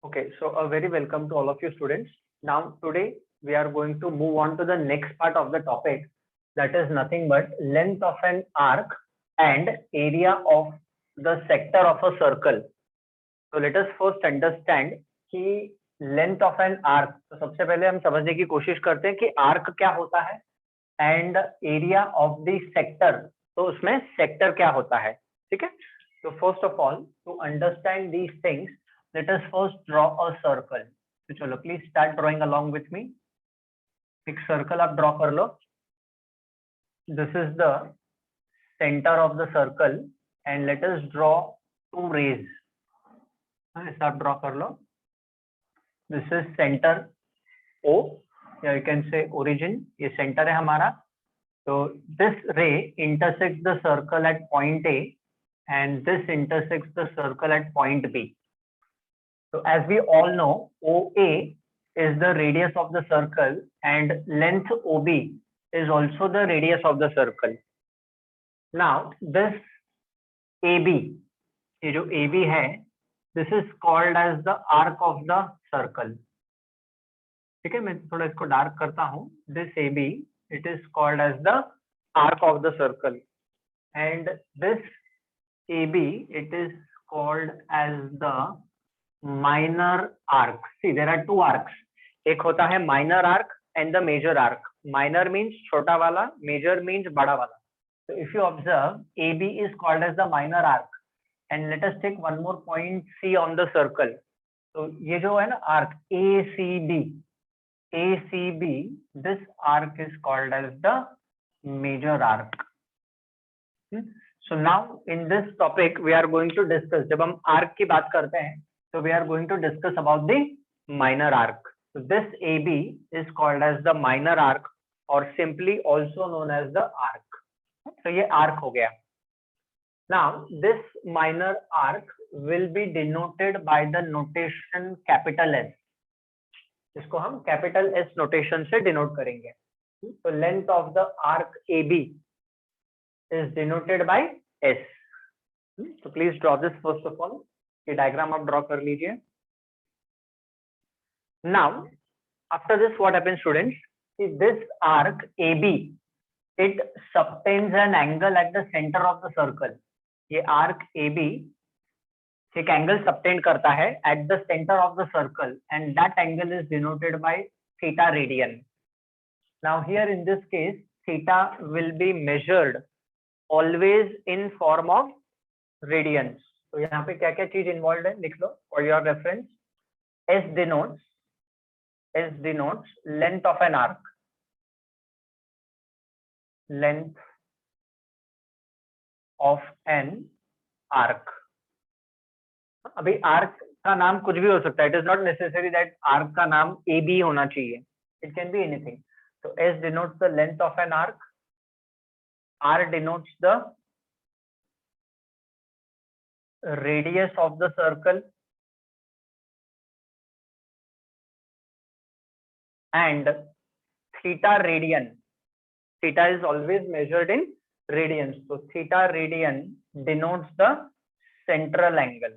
Okay, so a very welcome to all of you students. Now today we are going to move on to the next part of the topic, that is nothing but length of an arc and area of the sector of a circle. So let us first understand कि length of an arc. तो सबसे पहले हम समझने की कोशिश करते हैं कि arc क्या होता है and area of the sector. तो उसमें sector क्या होता है, ठीक है? So first of all, to understand these things, let us first draw a circle. तो चलो please start drawing along with me. एक circle आप draw कर लो. This is the center of the circle and let us draw two rays. ऐसा आप draw कर लो. This is center O, या you can say origin. ये center है हमारा. So this ray intersects the circle at point A and this intersects the circle at point B. So as we all know, OA is the radius of the circle and length OB is also the radius of the circle. Now this AB, ये जो AB है, this is called as the arc of the circle. ठीक है, मैं थोड़ा इसको dark करता हूँ. This AB, it is called as the arc of the circle, and this AB, it is called as the minor arc. See, there are two arcs. एक होता है minor arc and the major arc. Minor means छोटा वाला, major means बड़ा वाला. So if you observe, AB is called as the minor arc, and let us take one more point C on the circle. So ये जो है ना arc ACB, this arc is called as the major arc. So now in this topic we are going to discuss, जब हम arc की बात करते हैं, so we are going to discuss about the minor arc. So this AB is called as the minor arc or simply also known as the arc. So ये arc हो गया. Now this minor arc will be denoted by the notation capital S. इसको हम capital S notation से denote करेंगे. So length of the arc AB is denoted by S. So please draw this first of all. ये diagram आप draw कर लीजिए. Now after this what happens students? See, this arc AB, it subtends an angle at the center of the circle. ये arc AB एक angle subtend करता है at the center of the circle and that angle is denoted by theta radian. Now here in this case, theta will be measured always in form of radians. तो यहाँ पे क्या क्या चीज involved है लिख लो for your reference. S denotes length of an arc. Length of an arc. अभी arc का नाम कुछ भी हो सकता है. It is not necessary that arc का नाम AB होना चाहिए. It can be anything. So S denotes the length of an arc. R denotes the radius of the circle, and theta radian. Theta is always measured in radians. So theta radian denotes the central angle.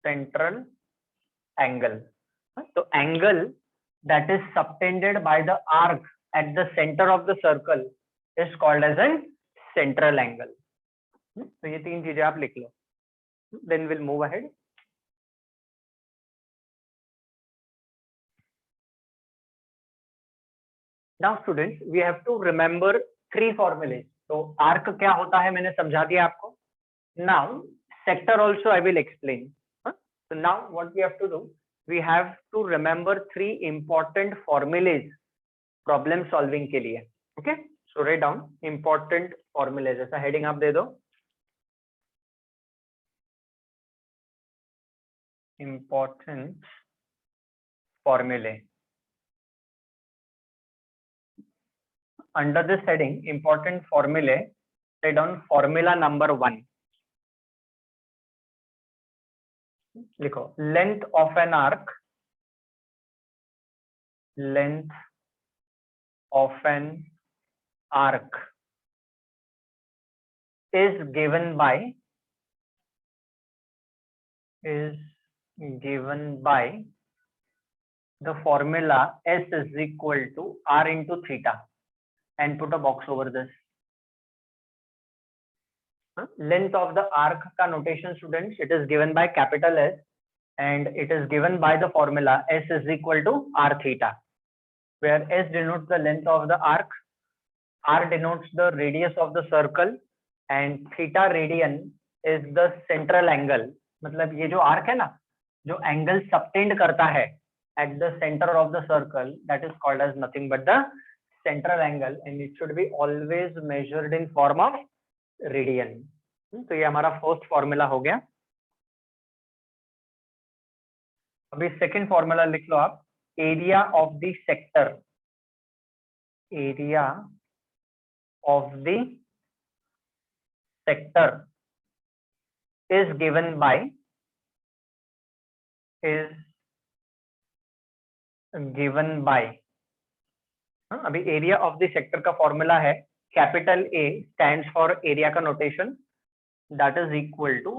Central angle. So angle that is subtended by the arc at the center of the circle is called as a central angle. So ये तीन चीजें आप लिख लो. Then we'll move ahead. Now students, we have to remember three formulas. So arc क्या होता है मैंने समझा दिया आपको. Now sector also I will explain. So now what we have to do, we have to remember three important formulas problem solving के लिए. Okay, so write down important formulas. ऐसा heading आप दे दो. Important formulae. Under this heading, important formulae, write down formula number 1. लिखो length of an arc. Length of an arc is given by given by the formula S is equal to R into theta, and put a box over this. Length of the arc का notation students, it is given by capital S and it is given by the formula S is equal to R theta, where S denotes the length of the arc, R denotes the radius of the circle and theta radian is the central angle. मतलब ये जो arc है ना, जो angle subtend करता है at the center of the circle, that is called as nothing but the central angle, and it should be always measured in form of radian. तो ये हमारा फर्स्ट फॉर्मूला हो गया. अभी सेकंड फॉर्मूला लिख लो आप. Area of the sector, area of the sector is given by, अभी एरिया ऑफ द सेक्टर का फॉर्मूला है capital A stands for area का notation, that is equal to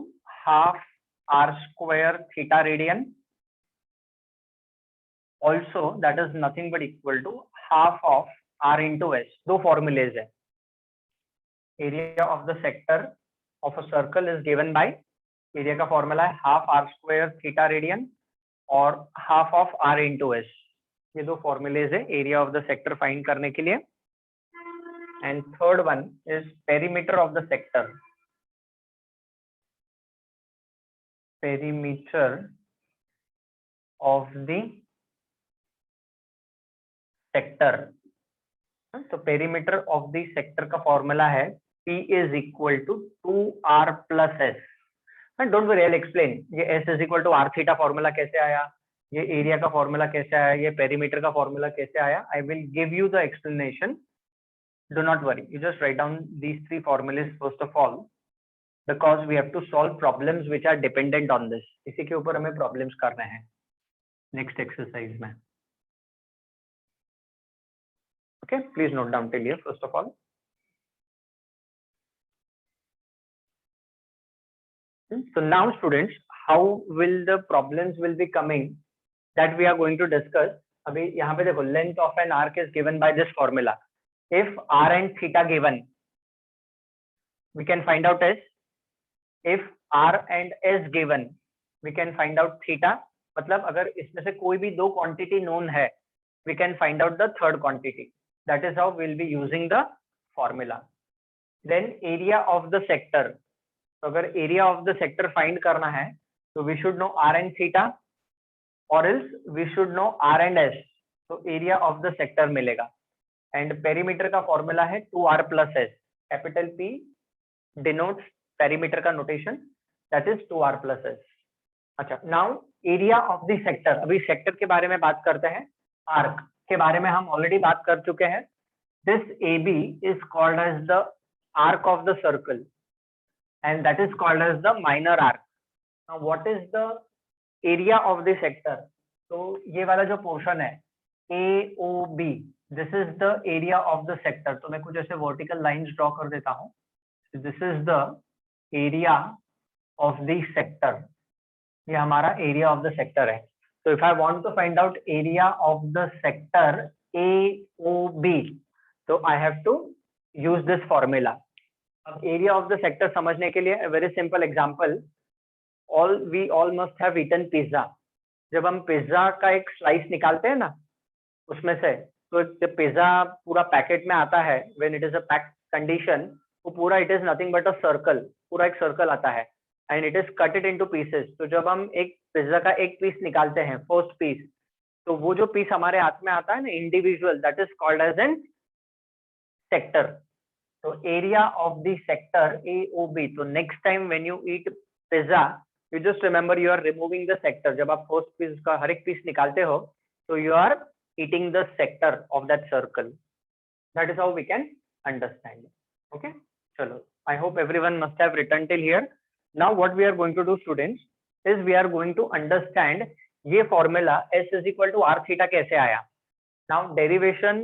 half r square theta radian, also that is nothing but equal to half of r into s. दो formulas है. Area of the sector of a circle is given by, area का formula है half r square theta radian और half of r into s. ये दो formulas है area of the sector find करने के लिए. And third one is perimeter of the sector. Perimeter of the sector. तो perimeter of the sector का formula है P is equal to 2r plus s. And don't worry, I'll explain. ये s is equal to r theta formula कैसे आया, ये area का formula कैसे आया, ये perimeter का फॉर्मूला कैसे आया. I will give you the explanation. Do not worry, you just write down these three formulas first of all, because we have to solve problems which are dependent on this. इसी के ऊपर हमें problems करने हैं next exercise में. Okay, please note down till here first of all. So now students, how will the problems will be coming that we are going to discuss. अभी यहाँ पे देखो, length of an arc is given by this formula. If r and theta given, we can find out s. If r and s given, we can find out theta. मतलब अगर इसमें से कोई भी दो quantity known है, we can find out the third quantity. That is how we'll be using the formula. Then area of the sector. तो अगर area of the sector find करना है, तो we should know r and theta, or else we should know r and s. तो area of the sector मिलेगा. And perimeter का formula है 2r plus s. Capital P denotes perimeter का notation, that is 2r plus s. अच्छा, now area of the sector. अभी sector के बारे में बात करते हैं. आर्क के बारे में हम ऑलरेडी बात कर चुके हैं. This AB is called as the arc of the circle and that is called as the minor arc. Now what is the area of the sector? तो ये वाला जो पोर्शन है AOB, this is the area of the sector. तो मैं कुछ ऐसे vertical lines draw कर देता हूँ. This is the area of the sector. ये हमारा एरिया ऑफ द सेक्टर है. तो if I want to find out area of the sector AOB, तो I have to use this formula. अब area of the sector समझने के लिए very simple example. We all must have eaten pizza. जब हम pizza का एक slice निकालते हैं ना उसमें से, तो जब पिज्जा पूरा पैकेट में आता है, when it is a packed condition, वो पूरा it is nothing but a circle. पूरा एक सर्कल आता है and it is कटेड into pieces. तो जब हम एक पिज्जा का एक पीस निकालते हैं, फर्स्ट पीस, तो वो जो पीस हमारे हाथ में आता है ना individual, that is called as an sector. तो area of the sector AOB. तो next time when you eat pizza, you just remember you are removing the sector. जब आप फर्स्ट पीस का हर एक पीस निकालते हो, तो you are eating the sector of that circle. That is how we can understand it. Okay, chalo, I hope everyone must have written till here. Now what we are going to do students is we are going to understand ये formula S is equal to r theta कैसे आया. Now derivation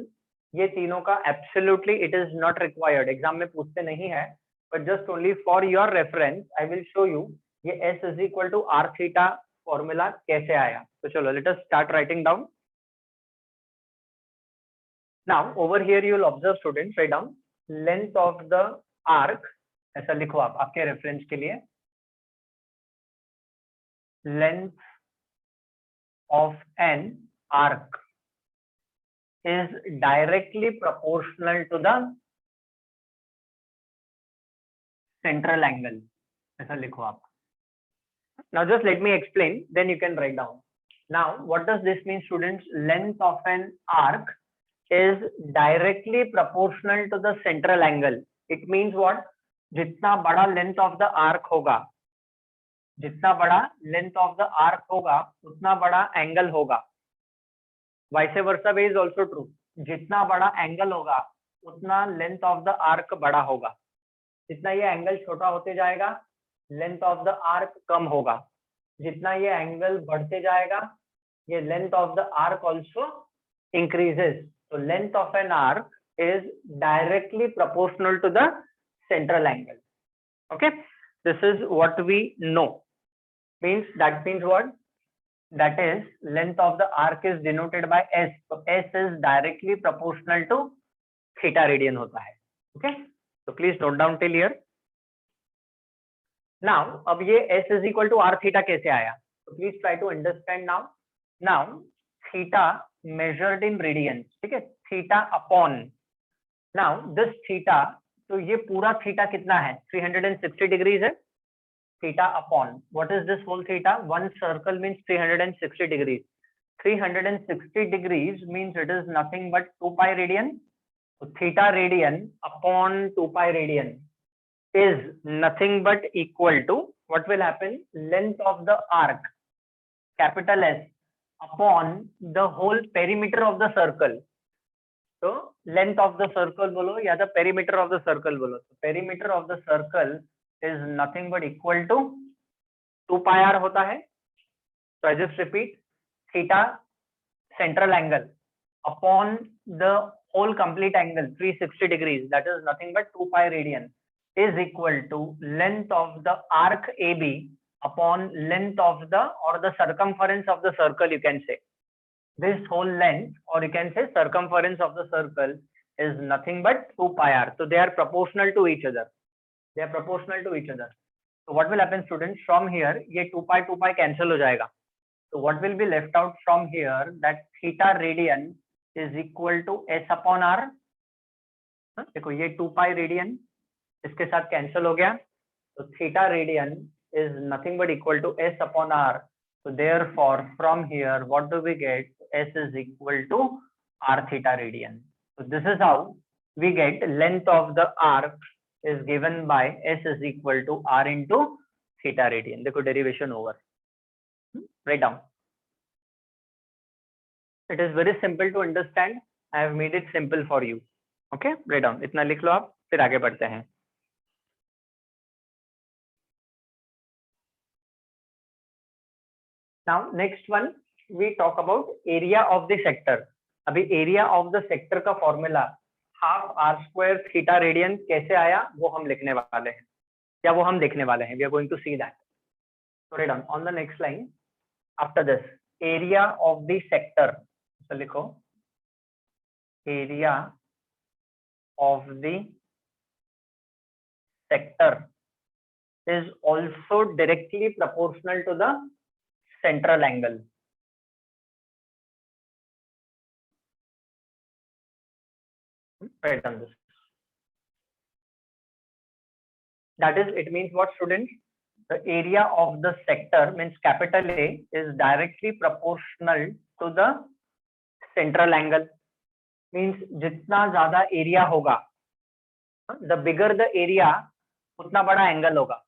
ये तीनों का absolutely it is not required, exam में पूछते नहीं है, but just only for your reference I will show you ये S is equal to r theta formula कैसे आया? तो चलो let us start writing down. Now over here you will observe students, write down length of the arc. ऐसा लिखो आप आपके reference के लिए. Length of an arc is directly proportional to the central angle. ऐसा लिखो आप. Now just let me explain, then you can write down. Now what does this mean students? Length of an arc is directly proportional to the central angle. It means what? जितना बड़ा length of the arc होगा, जितना बड़ा length of the arc होगा उतना बड़ा angle होगा. Vice versa way is also true. जितना बड़ा एंगल होगा उतना लेंथ ऑफ द आर्क बड़ा होगा. जितना ये एंगल छोटा होते जाएगा लेंथ ऑफ द आर्क कम होगा. जितना ये एंगल बढ़ते जाएगा ये length of the arc also increases. तो length of an arc is directly proportional to the central angle. Okay, this is what we know. Means that means what? That is length of the arc is denoted by s. So s is directly proportional to theta radian होता है. Okay, so please note down till here. Now अब ये s is equal to r theta कैसे आया? So please try to understand now. Now theta measured in radians, ठीक है, theta upon. Now this theta, तो ये पूरा theta कितना है? 360 degrees है. Theta upon what is this whole theta? One circle means 360 degrees. 360 degrees means it is nothing but 2 pi radian. So theta radian upon 2 pi radian is nothing but equal to what will happen? Length of the arc, capital S, upon the whole perimeter of the circle. So length of the circle बोलो या the perimeter of the circle बोलो. So perimeter of the circle is nothing but equal to 2 pi r होता है. So I just repeat, theta central angle upon the whole complete angle 360 degrees, that is nothing but 2 pi radian, is equal to length of the arc AB upon length of the or the circumference of the circle. You can say this whole length or you can say circumference of the circle is nothing but 2 pi r. So they are proportional to each other. They are proportional to each other. So what will happen students? From here ये 2 pi cancel हो जाएगा. So what will be left out from here? That theta radian is equal to s upon r. देखो ये 2 pi radian इसके साथ cancel हो गया. So theta radian is nothing but equal to s upon r. So therefore from here what do we get? S is equal to r theta radian. So this is how we get length of the arc is given by s is equal to r into theta radian. देखो derivation over. Write down. It is very simple to understand. I have made it simple for you. Okay, write down. इतना लिख लो आप, फिर आगे बढ़ते हैं. Now next one we talk about area of the sector. अभी area of the sector का formula half r square theta radian कैसे आया वो हम लिखने वाले हैं या वो हम देखने वाले हैं. We are going to see that. So write down on the next line after this area of the sector. So लिखो area of the sector is also directly proportional to the central angle. Write down this. That is, it means what students? The area of the sector means capital A is directly proportional to the central angle. Means जितना ज्यादा area होगा, the bigger the area, उतना बड़ा angle होगा.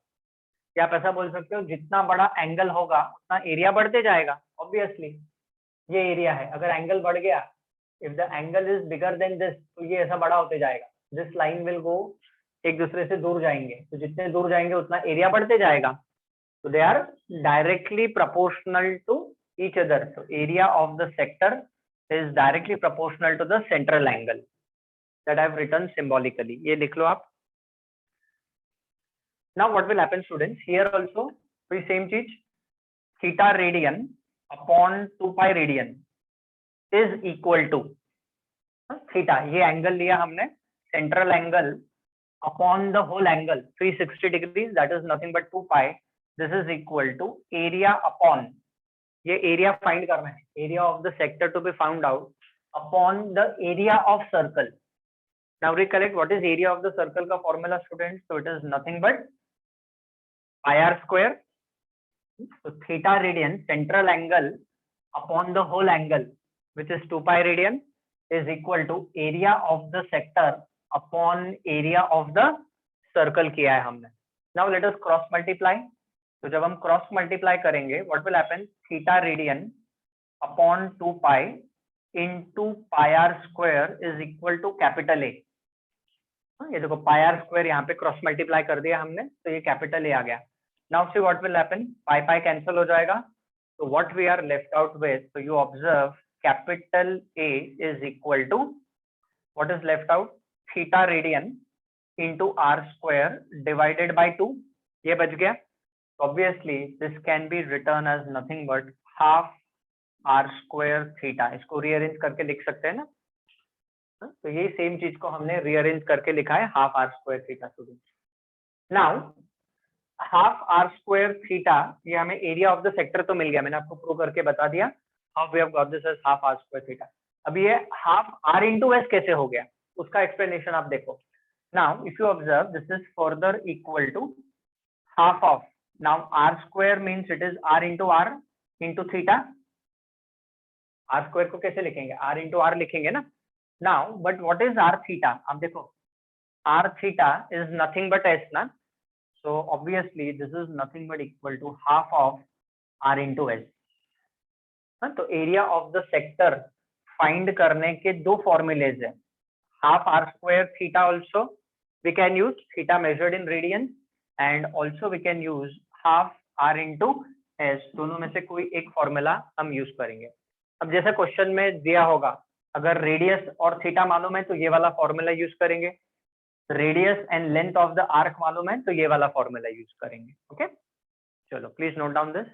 या आप ऐसा बोल सकते हो जितना बड़ा एंगल होगा उतना एरिया बढ़ते जाएगा. ऑब्वियसली ये एरिया है, अगर एंगल बढ़ गया, if the angle is bigger than this, तो ये ऐसा बड़ा होते जाएगा. This line will go, एक दूसरे से दूर जाएंगे, तो जितने दूर जाएंगे उतना एरिया बढ़ते जाएगा. So they are directly proportional to each other. So area of the sector is directly proportional to the central angle that I have written symbolically. ये लिख लो आप. Now what will happen students? Here also we same चीज, theta radian upon 2 pi radian is equal to theta, ये angle लिया हमने central angle upon the whole angle 360 degree, that is nothing but 2 pi, this is equal to area upon, ये area find करना है, area of the sector to be found out upon the area of circle. Now recollect what is area of the circle का formula students, so it is nothing but pi r square. So theta radian central angle upon the whole angle which is 2 pi radian is equal to area of the sector upon area of the circle किया है हमने. Now let us cross multiply. तो जब हम cross multiply करेंगे what will happen, theta radian upon 2 pi into pi r square is equal to capital A. ये देखो pi r square यहाँ पे cross multiply कर दिया हमने, तो ये capital A आ गया. Now see what will happen, pi pi cancel हो जाएगा, so what we are left out with, so you observe capital A is equal to what is left out, theta radian into r square divided by 2, ये बच गया. Obviously this can be written as nothing but half r square theta. इसको rearrange करके लिख सकते हैं ना, तो ये सेम चीज को हमने rearrange करके लिखा है half r square theta. Now half r square theta, ये हमें एरिया ऑफ द सेक्टर तो मिल गया, मैंने आपको प्रूव करके बता दिया how we have got this as half r square theta. अब ये हाफ आर इनटू एस कैसे हो गया, उसका एक्सप्लेनेशन आप देखो. Now if you observe this is further equal to half of, now r square means it is r into theta. R square को कैसे लिखेंगे, आर इंटू आर लिखेंगे ना. Now but what is r theta, आप देखो r theta is nothing but s ना. So obviously this is nothing but equal to half of r into s. तो area of the sector find करने के दो formulas हैं, half r square theta, also we can use theta measured in radian and also we can use half r into s. दोनों में से कोई एक फॉर्मूला हम यूज करेंगे. अब जैसे क्वेश्चन में दिया होगा, अगर रेडियस और थीटा मालूम है तो ये वाला फॉर्मूला यूज करेंगे, radius and length of the arc मालूम है तो ये वाला फॉर्मूला यूज करेंगे. ओके, चलो प्लीज नोट डाउन दिस.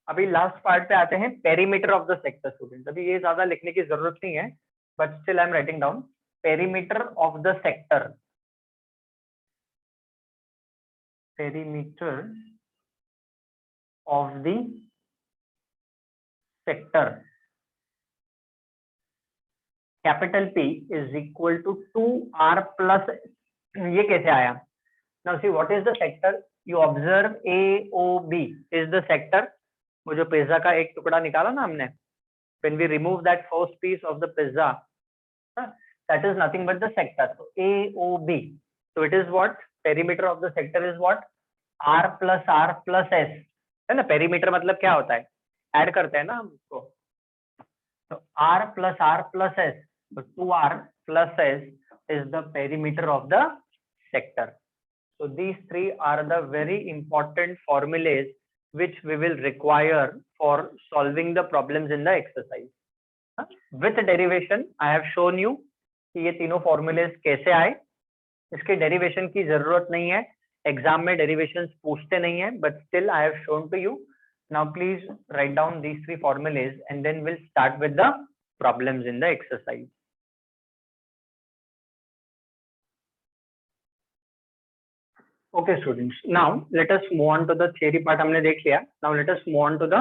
अभी लास्ट पार्ट पे आते हैं, perimeter of the sector students. अभी ये ज्यादा लिखने की जरूरत नहीं है, but still I am writing down perimeter of the sector. Perimeter of the sector capital P is equal to 2r plus, ये कैसे आया. Now see what is the sector, you observe AOB is the sector. वो जो pizza का एक टुकड़ा निकाला ना हमने, when we remove that first piece of the pizza, that is nothing but the sector. So AOB, so it is what, perimeter of the sector is what, r plus s है ना. Perimeter मतलब क्या होता है, add करते हैं ना हम उसको. तो r plus s, so 2r plus s is the perimeter of the sector. So these three are the very important formulas which we will require for solving the problems in the exercise. With derivation, I have shown you कि ये तीनों formulas कैसे आए. इसके derivation की जरूरत नहीं है, एग्जाम में derivations पूछते नहीं है, but still I have shown to you. Now please write down these three formulas and then we'll start with the problems in the exercise. Okay students, now let us move on to the theory part. हमने देख लिया. Now let us move on to the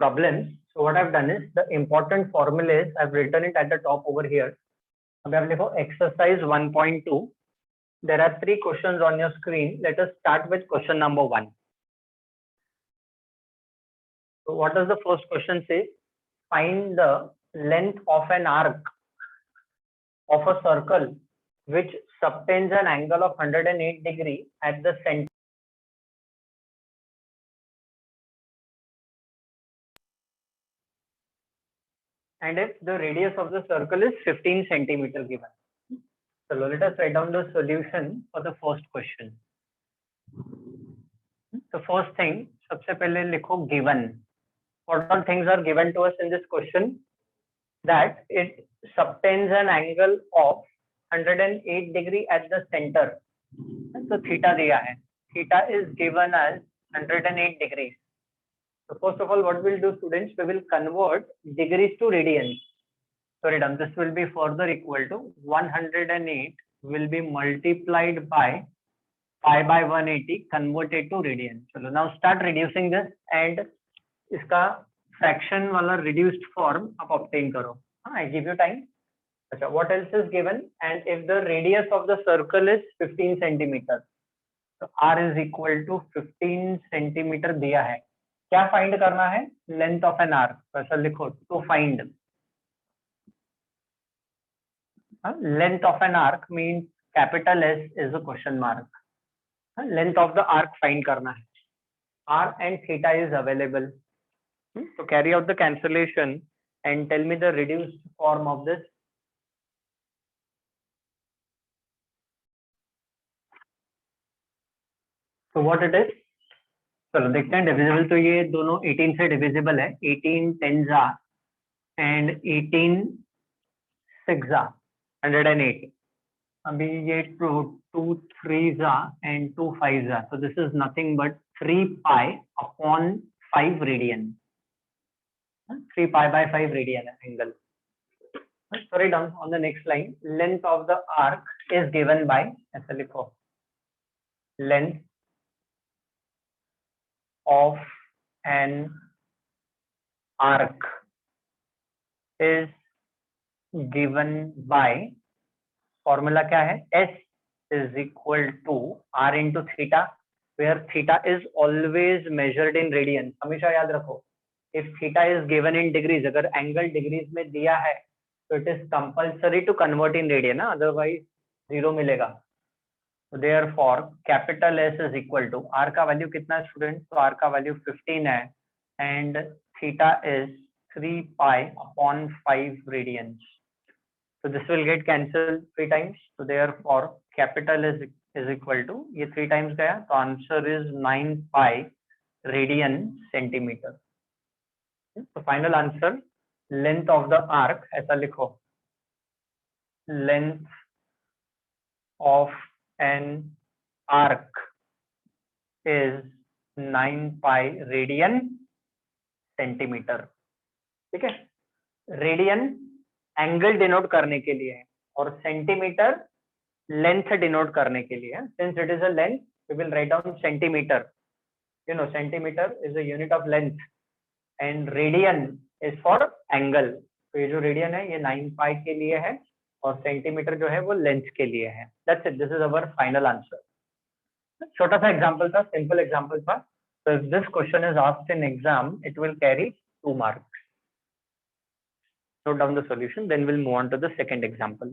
problems. So what I've done is the important formulas I've written it at the top over here. अब आप देखो exercise 1.2. There are 3 questions on your screen. Let us start with question number 1. So what does the first question say? Find the length of an arc of a circle which subtends an angle of 108 degree at the center. And if the radius of the circle is 15 centimeter given. So let us write down the solution for the first question. So first thing, सबसे पहले लिखो given. What all things are given to us in this question? That it subtends an angle of 108 degree at the center. So theta दिया है. theta is given as 108 degrees. So first of all, what we'll do, students, we will convert degrees to radians. Sorry, this will be further equal to 108 will be multiplied by pi by 180 converted to radian. So now start reducing this and इसका fraction वाला reduced form आप obtain करो. I give you time. अच्छा, what else is given? And if the radius of the circle is 15 centimeter, तो r is equal to 15 centimeter दिया है. क्या find करना है? Length of an arc. ऐसा लिखो. To find length of an arc means capital S is a question mark. Length of the arc find करना है. R and theta is available. So carry out the cancellation and tell me the reduced form of this. So what it is? चलो देखते हैं. Divisible तो ये दोनों 18 से divisible है. 18 10 जा and 18 6 जा 108. अभी ये 2 3 जा and 2 5 जा. So this is nothing but 3 pi upon 5 radian. 3 pi by 5 radian angle. Sorry, down on the next line. Length of the arc is given by ऐसा लिखो. Length of an arc is given by formula क्या है? S is equal to R into theta, where theta is always measured in radian. हमेशा याद रखो. If theta is given in degrees, अगर angle degrees में दिया है, so it is compulsory to convert in radian, otherwise 0 मिलेगा. So therefore capital S is equal to R का value कितना है स्टूडेंट? तो R का वैल्यू 15 है and theta is 3 pi upon 5 radians. So this will get cancelled 3 times. So therefore capital S is equal to, ये 3 times गया, तो answer is 9 pi radian centimeter. So final answer, length of the arc ऐसा लिखो. Length of an arc is 9 pi radian centimeter. ठीक है. Radian angle denote करने के लिए है और सेंटीमीटर लेंथ डिनोट करने के लिए है. Since it is a length, we will write down centimeter. You know centimeter is a unit of length and radian is for angle. तो ये जो रेडियन है ये 9 पाई के लिए है और सेंटीमीटर जो है वो लेंथ के लिए है. That's it. This is our final answer. छोटा सा एग्जांपल था, सिंपल एग्जांपल था. So if this question is asked in exam, it will carry 2 marks. Note down the solution, then we'll move on to the second example.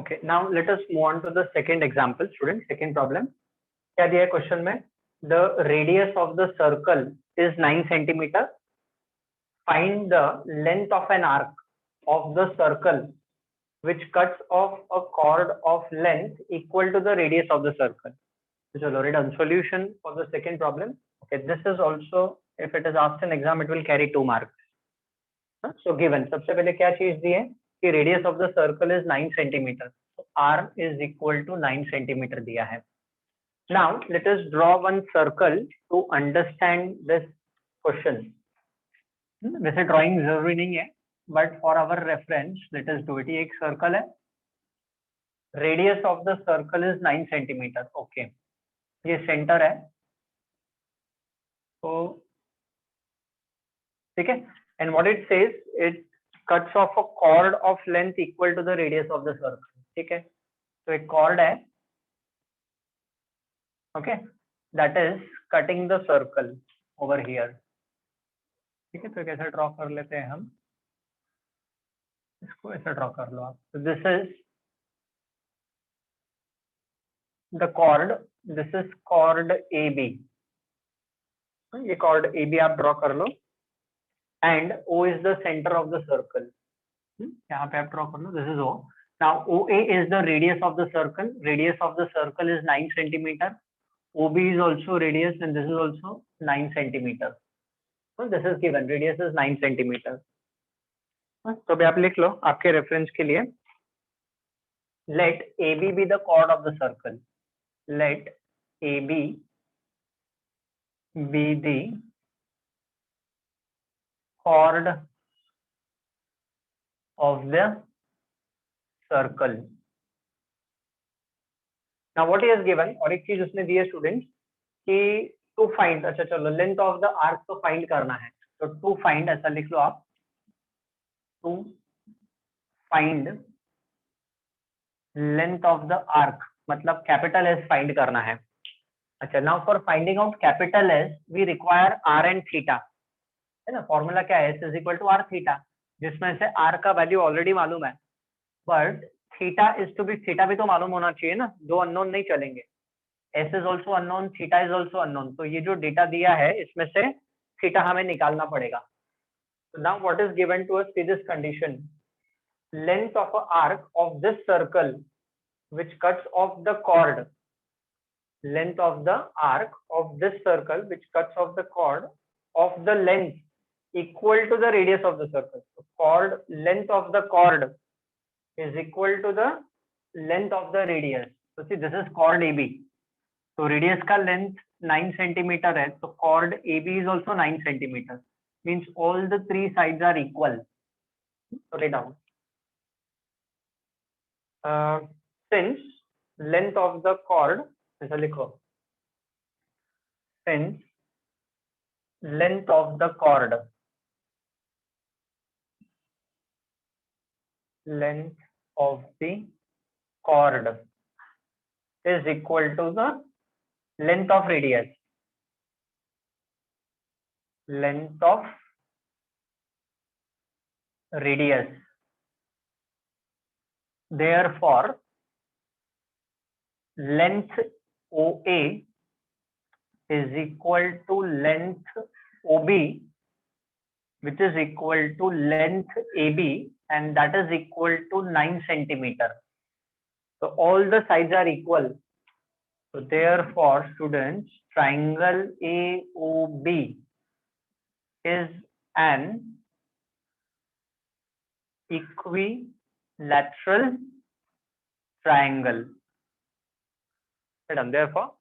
Okay, now let us move on to the second example, students. Second problem. क्या दिया है question में? The radius of the circle is 9 centimeter. Find the length of an arc of the circle which cuts off a chord of length equal to the radius of the circle. So write down solution for the second problem. Okay, this is also, if it is asked in exam, it will carry 2 marks. So given, सबसे पहले क्या चीज दी है कि radius of the circle is 9 centimeter. So r is equal to 9 centimeter दिया है. Now let us draw one circle to understand this question. वैसे drawing जरूरी नहीं है, but for our reference, let us do it. ये एक circle है. Radius of the circle is 9 centimeter. Okay. ये center है. तो ठीक है. And what it says, it cuts off a chord of length equal to the radius of the circle. ठीक है. तो एक chord है. Okay. That is cutting the circle over here. ठीक है. तो कैसे ड्रॉ कर लेते हैं हम? इसको ऐसा ड्रॉ कर लो आप. So this is the chord. This is chord AB. ये chord AB आप ड्रॉ कर लो. And O is the center of the circle. यहाँ पे आप ड्रॉ कर लो. This is O. Now OA is the radius of the circle. Radius of the circle is 9 centimeter. OB is also radius and this is also 9 centimeter. So this is given. Radius is 9 centimeter. तो अभी आप लिख लो आपके reference के लिए. let AB be the chord of the circle. Let AB be the chord of the circle. Now what he has given, और एक चीज उसने दी है स्टूडेंट्स कि टू फाइंड, अच्छा चलो लेंथ ऑफ द आर्क तो फाइंड करना है, तो टू फाइंड ऐसा लिख लो आप, to find length of the arc मतलब कैपिटल एस फाइंड करना है. अच्छा, now for finding out capital s we require r and theta, है ना. फॉर्मूला क्या है, s is equal to r theta, जिसमें से आर का वैल्यू ऑलरेडी मालूम है, but theta is to be, theta भी तो मालूम होना चाहिए ना, दो अननोन नहीं चलेंगे. S is also unknown, theta is also unknown, तो ये जो डेटा दिया है इसमें से थीटा हमें निकालना पड़ेगा. So now what is given to us, see this condition, length of a arc of this circle which cuts off the chord, length of the arc of this circle which cuts off the chord of the length equal to the radius of the circle. So chord, length of the chord is equal to the length of the radius. So see, this is chord AB. So radius का length 9 centimeter है, तो chord AB is also 9 centimeter. Means all the three sides are equal. So write down. Since length of the chord, ऐसा लिखो. Since length of the chord, length of the chord is equal to the length of radius. Length of radius. Therefore, length OA is equal to length OB, which is equal to length AB, and that is equal to 9 centimeter. So all the sides are equal. So therefore, students, triangle AOB is an equilateral triangle. Therefore,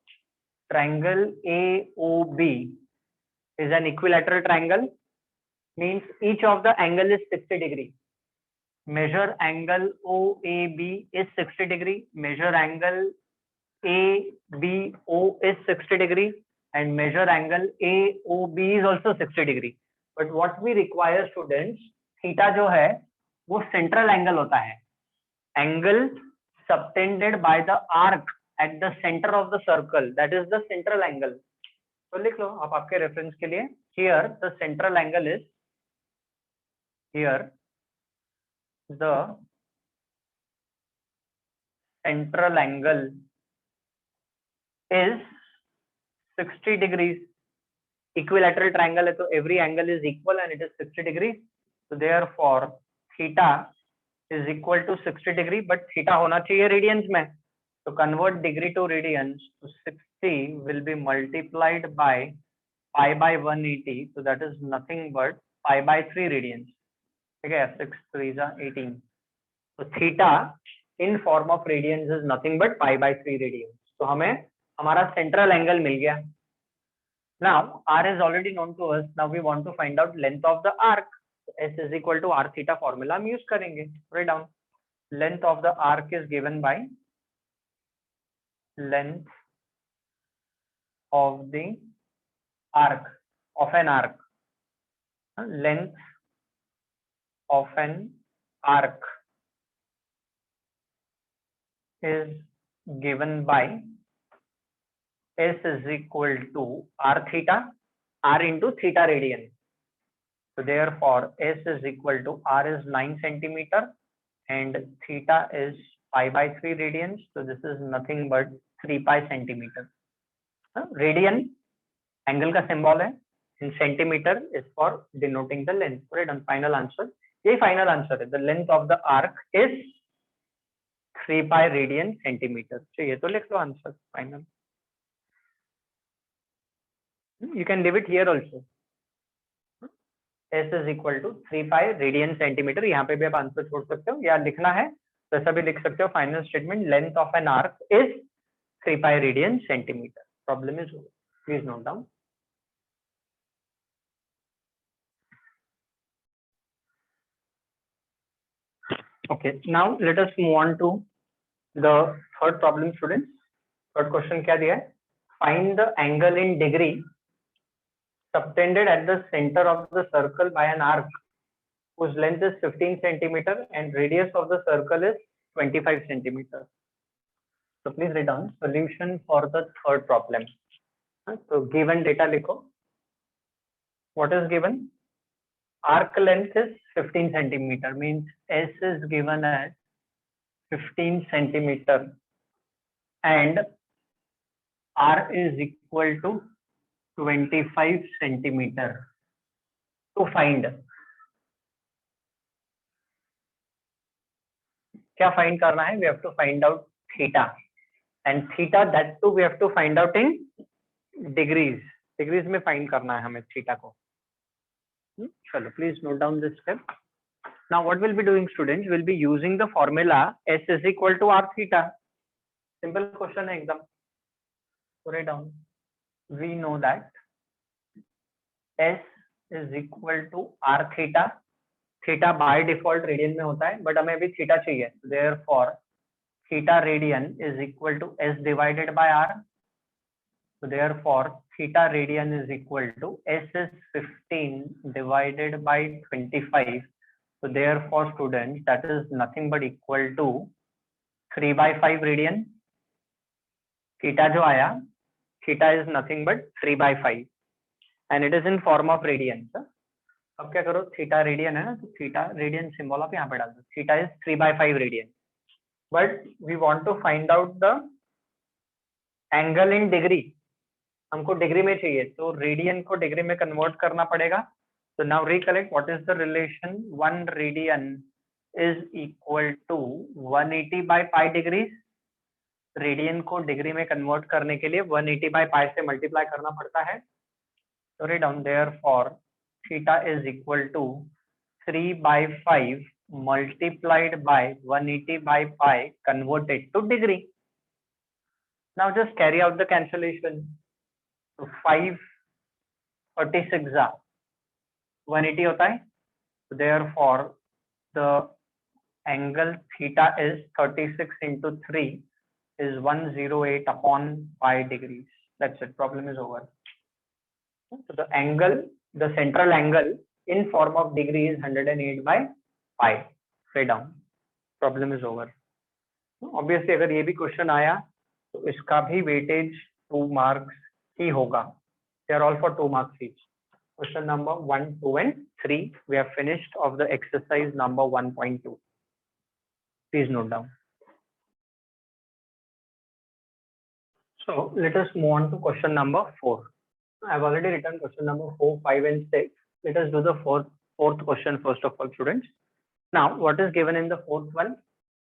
triangle AOB is an equilateral triangle, means each of the angle is 60 degree. Measure angle OAB is 60 degree. Measure angle ABO is 60 degree, and measure angle AOB is also 60 degree. But what we require, students, theta जो है वो central angle होता है. Angle subtended by the arc at the center of the circle, that is the central angle. तो लिख लो आप आपके reference के लिए. Here the central angle is, here the central angle is 60 degrees. Equilateral triangle है तो every angle is equal and it is 60 degrees. So therefore theta is equal to 60 degree, but theta होना चाहिए radians में. So convert degree to radians. So 60 will be multiplied by pi by 180. So that is nothing but pi by 3 radians. Okay, 6 3s are 18. So theta in form of radians is nothing but pi by 3 radians. So हमें हमारा central angle मिल गया. Now r is already known to us. Now we want to find out length of the arc. So S is equal to r theta formula हम use करेंगे. Write down. Length of the arc is given by length of the arc of an arc. Length of an arc is given by S is equal to r theta, r into theta radian. So therefore S is equal to r is 9 centimeter and theta is pi by 3 radians. So this is nothing but 3 pi centimeter. Radian angle का symbol है, in centimeter is for denoting the length. Right, and final answer. ये final answer है. The length of the arc is 3 pi radian centimeter. So ये तो लिख लो answer final. You can leave it here also. S is equal to 3 pi radian centimeter. यहाँ पे भी आप answer छोड़ सकते हो या लिखना है तो ऐसा भी लिख सकते हो final statement length of an arc is 3 pi radian centimeter. Problem is over. Please note down. Okay, now let us move on to the third problem, students. Third question क्या दिया है? Find the angle in degree subtended at the center of the circle by an arc whose length is 15 centimeter and radius of the circle is 25 centimeter. So please write down solution for the third problem. So given data लिखो. What is given? Arc length is 15 centimeter, means S is given as 15 centimeter and R is equal to 25 centimeter. To find, क्या find करना है? We have to find out theta, and theta that too we have to find out in degrees. Degrees में find करना है हमें theta को. चलो, please note down this step. Now what we'll be doing, students, we'll be using the formula S is equal to R theta. Simple question है एकदम. Write down. We know that S is equal to R theta. Theta by default radian में होता है, but हमें अभी theta चाहिए. Therefore, theta radian is equal to S divided by R. So therefore, theta radian is equal to S is 15 divided by 25. So therefore, students, that is nothing but equal to 3 by 5 radian. Theta जो आया, theta is nothing but 3 by 5, and it is in form of radian. अब क्या करो, theta radian है ना, तो theta radian symbol आप यहाँ पे डाल दो. Theta is 3 by 5 radian, but we want to find out the angle in degree. हमको डिग्री में चाहिए, तो रेडियन को डिग्री में कन्वर्ट करना पड़ेगा. So now recollect what is the relation. 1 radian is equal to 180 by pi degrees. Radian को degree में कन्वर्ट करने के लिए 180 by pi से मल्टीप्लाई करना पड़ता है. So write down, therefore theta is equal to 3 by 5 multiplied by 180 by pi converted to degree. Now just carry out the cancellation. So 5 36 180 होता है. So therefore the angle theta is 36 into 3 is 108 upon pi degrees. That's it. Problem is over. So the angle, the central angle in form of degree is 108 by pi. Write down. Problem is over. Obviously अगर ये भी question आया तो इसका भी weightage 2 marks ही होगा. They are all for 2 marks each. Question number 1, 2 and 3. We have finished of the exercise number 1.2. Please note down. So let us move on to question number 4. I have already written question number 4, 5 and 6. Let us do the fourth question first of all, students. Now what is given in the fourth one?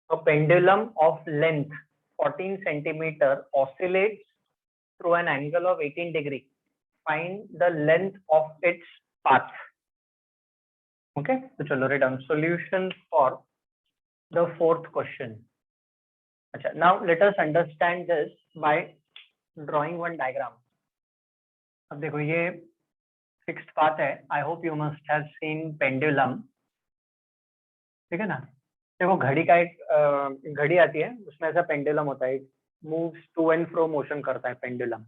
A pendulum of length 14 centimeter oscillates through an angle of 18 degree. Find the length of its path. Okay, so chalo write down solution for the fourth question. Achha, now let us understand this by drawing one diagram. अब देखो ये fixed path है. I hope you must have seen pendulum. ठीक है ना. देखो घड़ी का एक घड़ी आती है, उसमें ऐसा पेंडुलम होता है, moves to and fro motion करता है पेंडुलम.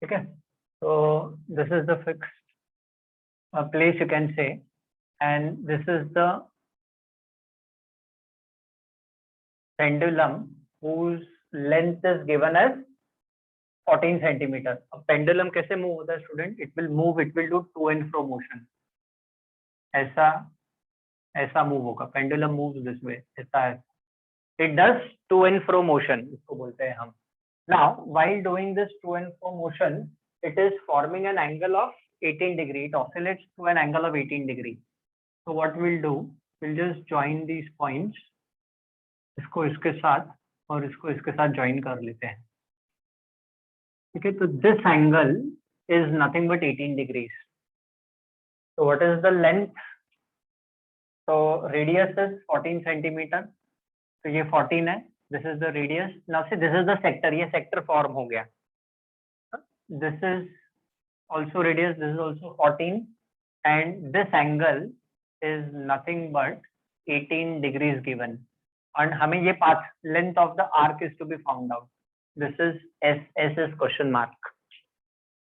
ठीक है. So this is the fixed place you can say, and this is the pendulum whose length is given as 14 centimeter. अब पेंडुलम कैसे मूव होता है student? It will move, it will do to and fro motion. ऐसा move होगा. Pendulum moves this way. ऐसा है. It does to and fro motion, इसको बोलते हैं हम. Now while doing this to and fro motion, it is forming an angle of 18 degree. It oscillates to an angle of 18 degree. So what we'll do, we'll just join these points. इसको इसके साथ और इसको इसके साथ join कर लेते हैं. Okay, so this angle is nothing but 18 degrees. So what is the length? So radius is 14 centimeter. तो ये 14 है, this is the radius, now से दिस इज द सेक्टर, ये सेक्टर फॉर्म हो गया, this is also radius, this is also 14 and this angle is nothing but 18 degrees given and हमें ये path length of the arc is to be found out. This is S is question mark.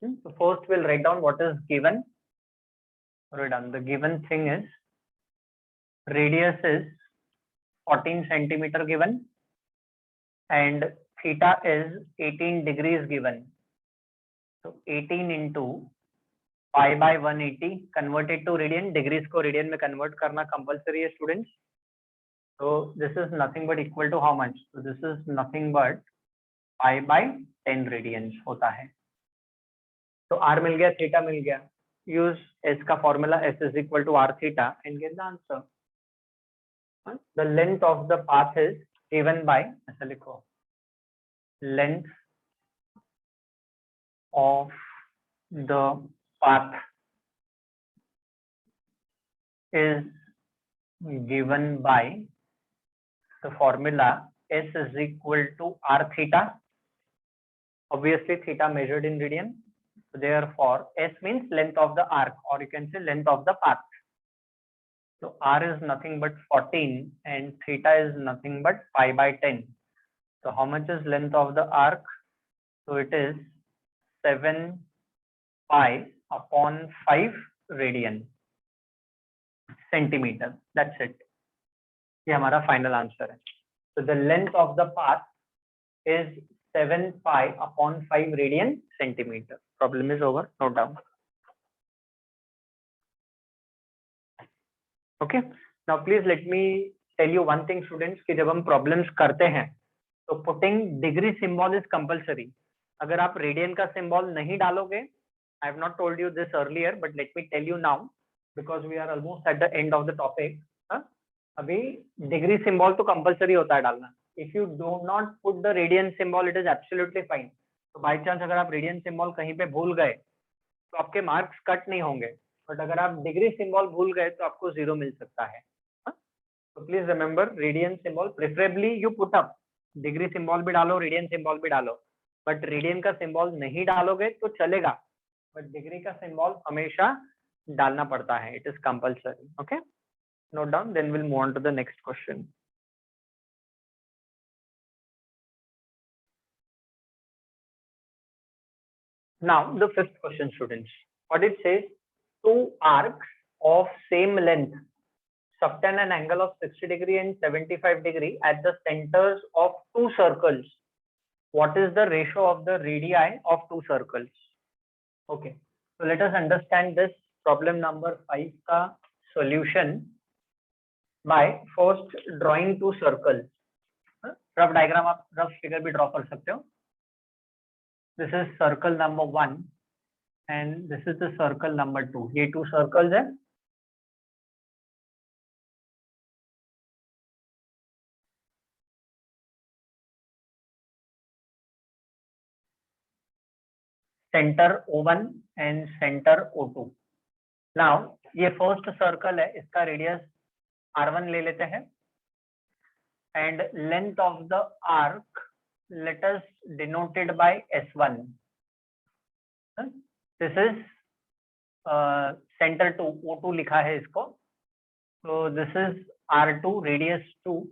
So first we'll write down what is given. Write down the given thing is radius is 14 centimeter given and theta is 18 degrees given. So 18 into pi by 180 converted to radian, degrees को radian में convert करना compulsory है students. So this is nothing but equal to how much? So this is nothing but pi by 10 radians होता है. तो r मिल गया, theta मिल गया. Use s का formula, s is equal to r theta and get the answer. The length of the path is given by, ऐसा लिखो, length of the path is given by the formula s is equal to r theta. Obviously theta measured in radian, so therefore s means length of the arc, or you can say length of the path. So r is nothing but 14 and theta is nothing but pi by 10. So how much is length of the arc? So it is 7 pi upon 5 radian centimeter. That's it. ये हमारा final answer है. So the length of the path is 7 pi upon 5 radian centimeter. Problem is over. Note down. Okay. Now please let me tell you one thing, students, कि जब हम problems करते हैं तो putting degree symbol is compulsory. अगर आप radian का symbol नहीं डालोगे, I have not told you this earlier, but let me tell you now because we are almost at the end of the topic. अभी degree symbol तो compulsory होता है डालना. If you do not put the radian symbol, it is absolutely fine. तो by chance अगर आप radian symbol कहीं पे भूल गए तो आपके marks cut नहीं होंगे, but अगर आप degree symbol भूल गए तो आपको 0 मिल सकता है. So please remember radian symbol, preferably you put up degree symbol भी डालो, radian symbol भी डालो, but radian का symbol नहीं डालोगे तो चलेगा, but degree का symbol हमेशा डालना पड़ता है. It is compulsory. Okay, note down, then we'll move on to the next question. Now the fifth question, students. What it says, two arcs of same length subtend an angle of 60 degree and 75 degree at the centers of two circles. What is the ratio of the radii of two circles? Okay, so let us understand this problem number 5 का solution by first drawing two circles. Rough diagram आप rough figure भी draw कर सकते हो. This is circle number 1 and this is the circle number 2. ये two circles है. Center O1 and center O2. Now ये first circle है, इसका radius R1 ले लेते हैं and length of the arc let us denoted by S1. This is center 2, O2 लिखा है इसको. So this is R2, radius 2,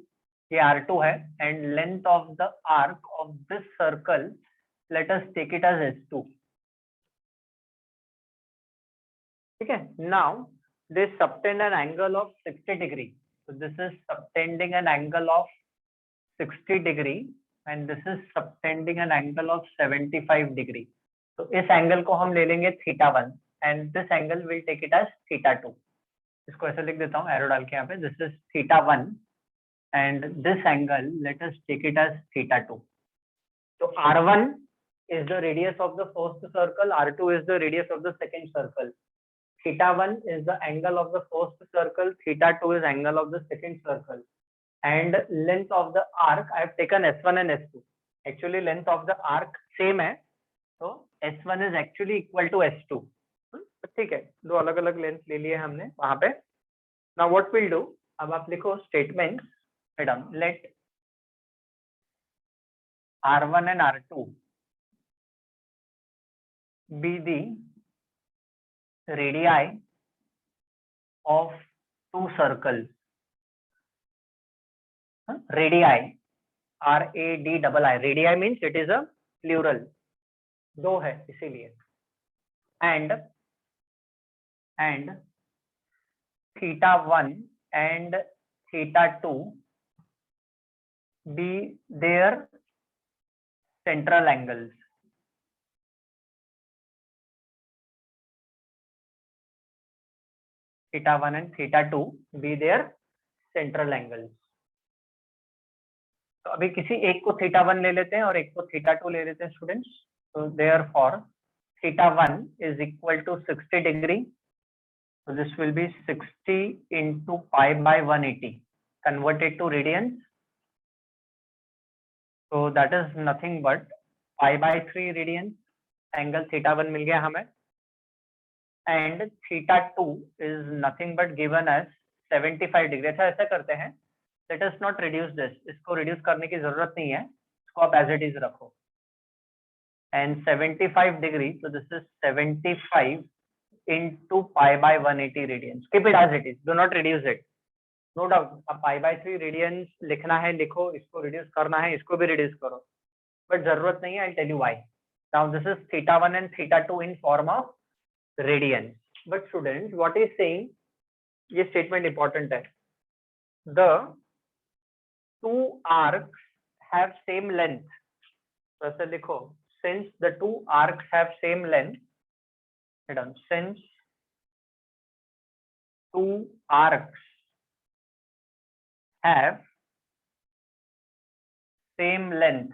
ये R2 है and length of the arc of this circle let us take it as S2. ठीक है. Now this subtend an angle of 60 degree. So this is subtending an angle of 60 degree and this is subtending an angle of 75 degree. तो इस angle को हम ले लेंगे θ1 and this angle will take it as θ2. इसको ऐसे लिख देता हूँ एरो डाल के यहाँ पे. This is θ1 and this angle let us take it as θ2. So R1 is the radius of the first circle, R2 is the radius of the second circle. θ1 is the angle of the first circle, θ2 is angle of the second circle, and length of the arc I have taken S1 and S2. Actually length of the arc same है, so S1 is actually equal to S2. ठीक है, दो अलग अलग length ले लिए हमने वहां पे. Now what we'll do, अब आप लिखो statement, madam, let R1 and R2 be the radii of two circles. Radii, RADI, radii means it is a plural, दो है इसीलिए, and θ1 and θ2 be their central angles. θ1 and θ2 be their central angles. तो अभी किसी एक को θ1 ले लेते हैं और एक को θ2 ले लेते हैं स्टूडेंट्स. तो therefore θ1 is equal to 60 degree. So this will be 60 into pi by 180 converted to radians. So that is nothing but pi by 3 radians. Angle θ1 मिल गया हमें. And θ2 is nothing but given as 75 degree. अच्छा ऐसा करते हैं, let us not reduce this. इसको reduce करने की जरूरत नहीं है, इसको आप as it is रखो. And 75 degree, so this is 75 into pi by 180 radians. Keep it as it is, do not reduce it. No doubt, अब pi by 3 radians लिखना है लिखो, इसको reduce करना है इसको भी reduce करो, but जरूरत नहीं है. I'll tell you why. Now this is θ1 and θ2 in form of radians. But students, what is saying, ये statement important है. The two arcs have same length. तो ऐसे लिखो, since the two arcs have same length, since two arcs have same length,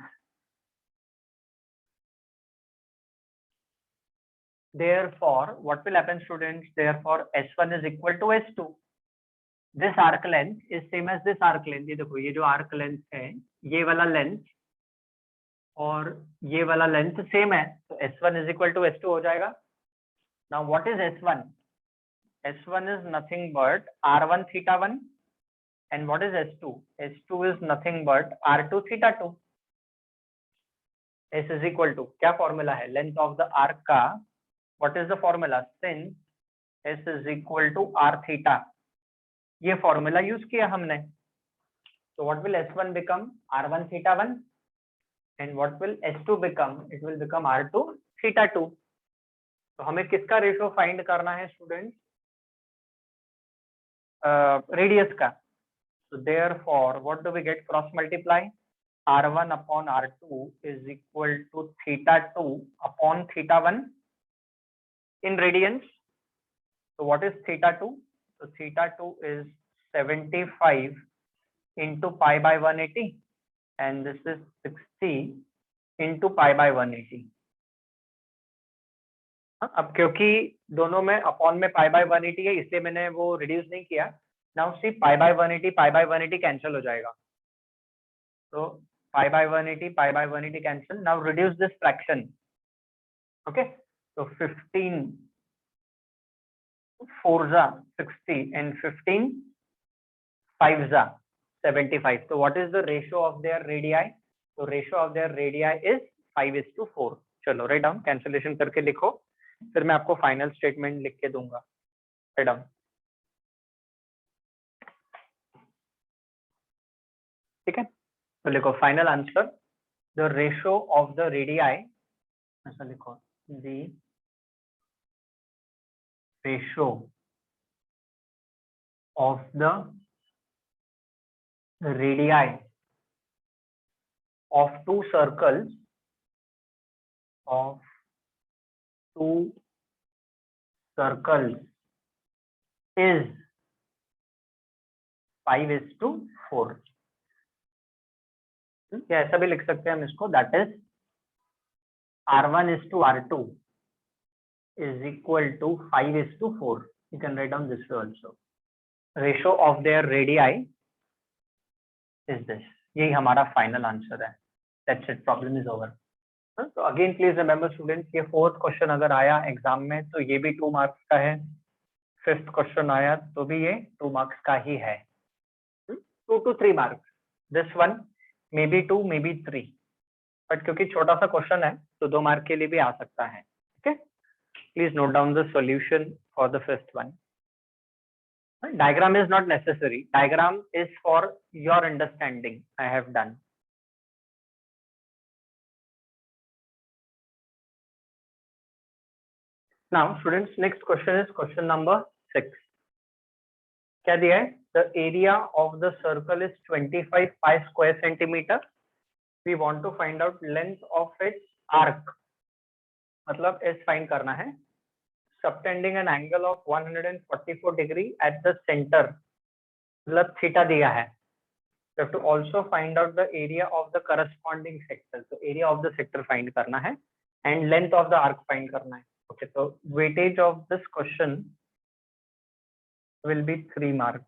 therefore what will happen students, therefore S1 is equal to S2. This arc length is same as this arc length. ये देखो, ये जो arc length है, ये वाला length और ये वाला length same है, तो S1 is equal to S2 हो जाएगा. Now what is S1? S1 is nothing but R1 θ1. And what is S2? S2 is nothing but R2 θ2. S is equal to, क्या formula है? Length of the arc का, what is the formula? Since S is equal to R theta. ये formula use किया हमने. So what will S1 become? R1 θ1. And what will S2 become? It will become R2 θ2. तो हमें किसका ratio find करना है student? Radius का. So therefore what do we get? Cross multiply. R1 upon R2 is equal to θ2 upon θ1 in radians. So what is θ2? So θ2 is 75 into pi by 180 and this is 60 into pi by 180. अब क्योंकि दोनों में upon में pi by 180 है इसलिए मैंने वो reduce नहीं किया. Now see pi by 180 cancel हो जाएगा. तो pi by 180 cancel. Now reduce this fraction. Okay, so 15 4 60 and 15 5 75. So what is the ratio of their radii? So ratio of their radii is 5:4. चलो राइट डाउन, कैंसिलेशन करके लिखो, फिर मैं आपको final statement लिख के दूंगा. Write down. ठीक है, तो लिखो final answer. The ratio of the radii, ऐसा लिखो, the ratio of the radii of two circles is 5:4. या ऐसा भी लिख सकते हैं हम इसको, that is R1:R2 is equal to 5:4. You can write down this way also. Ratio of their radii is this. यही हमारा फाइनल आंसर है. That's it, problem is over. तो अगेन प्लीज रिमेंबर स्टूडेंट्स, ये फोर्थ क्वेश्चन अगर आया exam में तो ये भी 2 मार्क्स का है. फिफ्थ क्वेश्चन आया तो भी ये 2 मार्क्स का ही है. 2 to 3 marks. This one may be 2 may be 3. But क्योंकि छोटा सा क्वेश्चन है तो 2 मार्क के लिए भी आ सकता है. Okay, please note down the solution for the first one. Diagram is not necessary. Diagram is for your understanding. I have done. Now, students, next question is question number 6. क्या दिया है? The area of the circle is 25 pi square centimeter. We want to find out length of its arc. मतलब S find करना है. Subtending an angle of 144 degree at the center. मतलब theta दिया है. You have to also find out the area of the corresponding sector. So area of the sector find करना है and length of the arc find करना है. Okay, so weightage of this question will be 3 marks.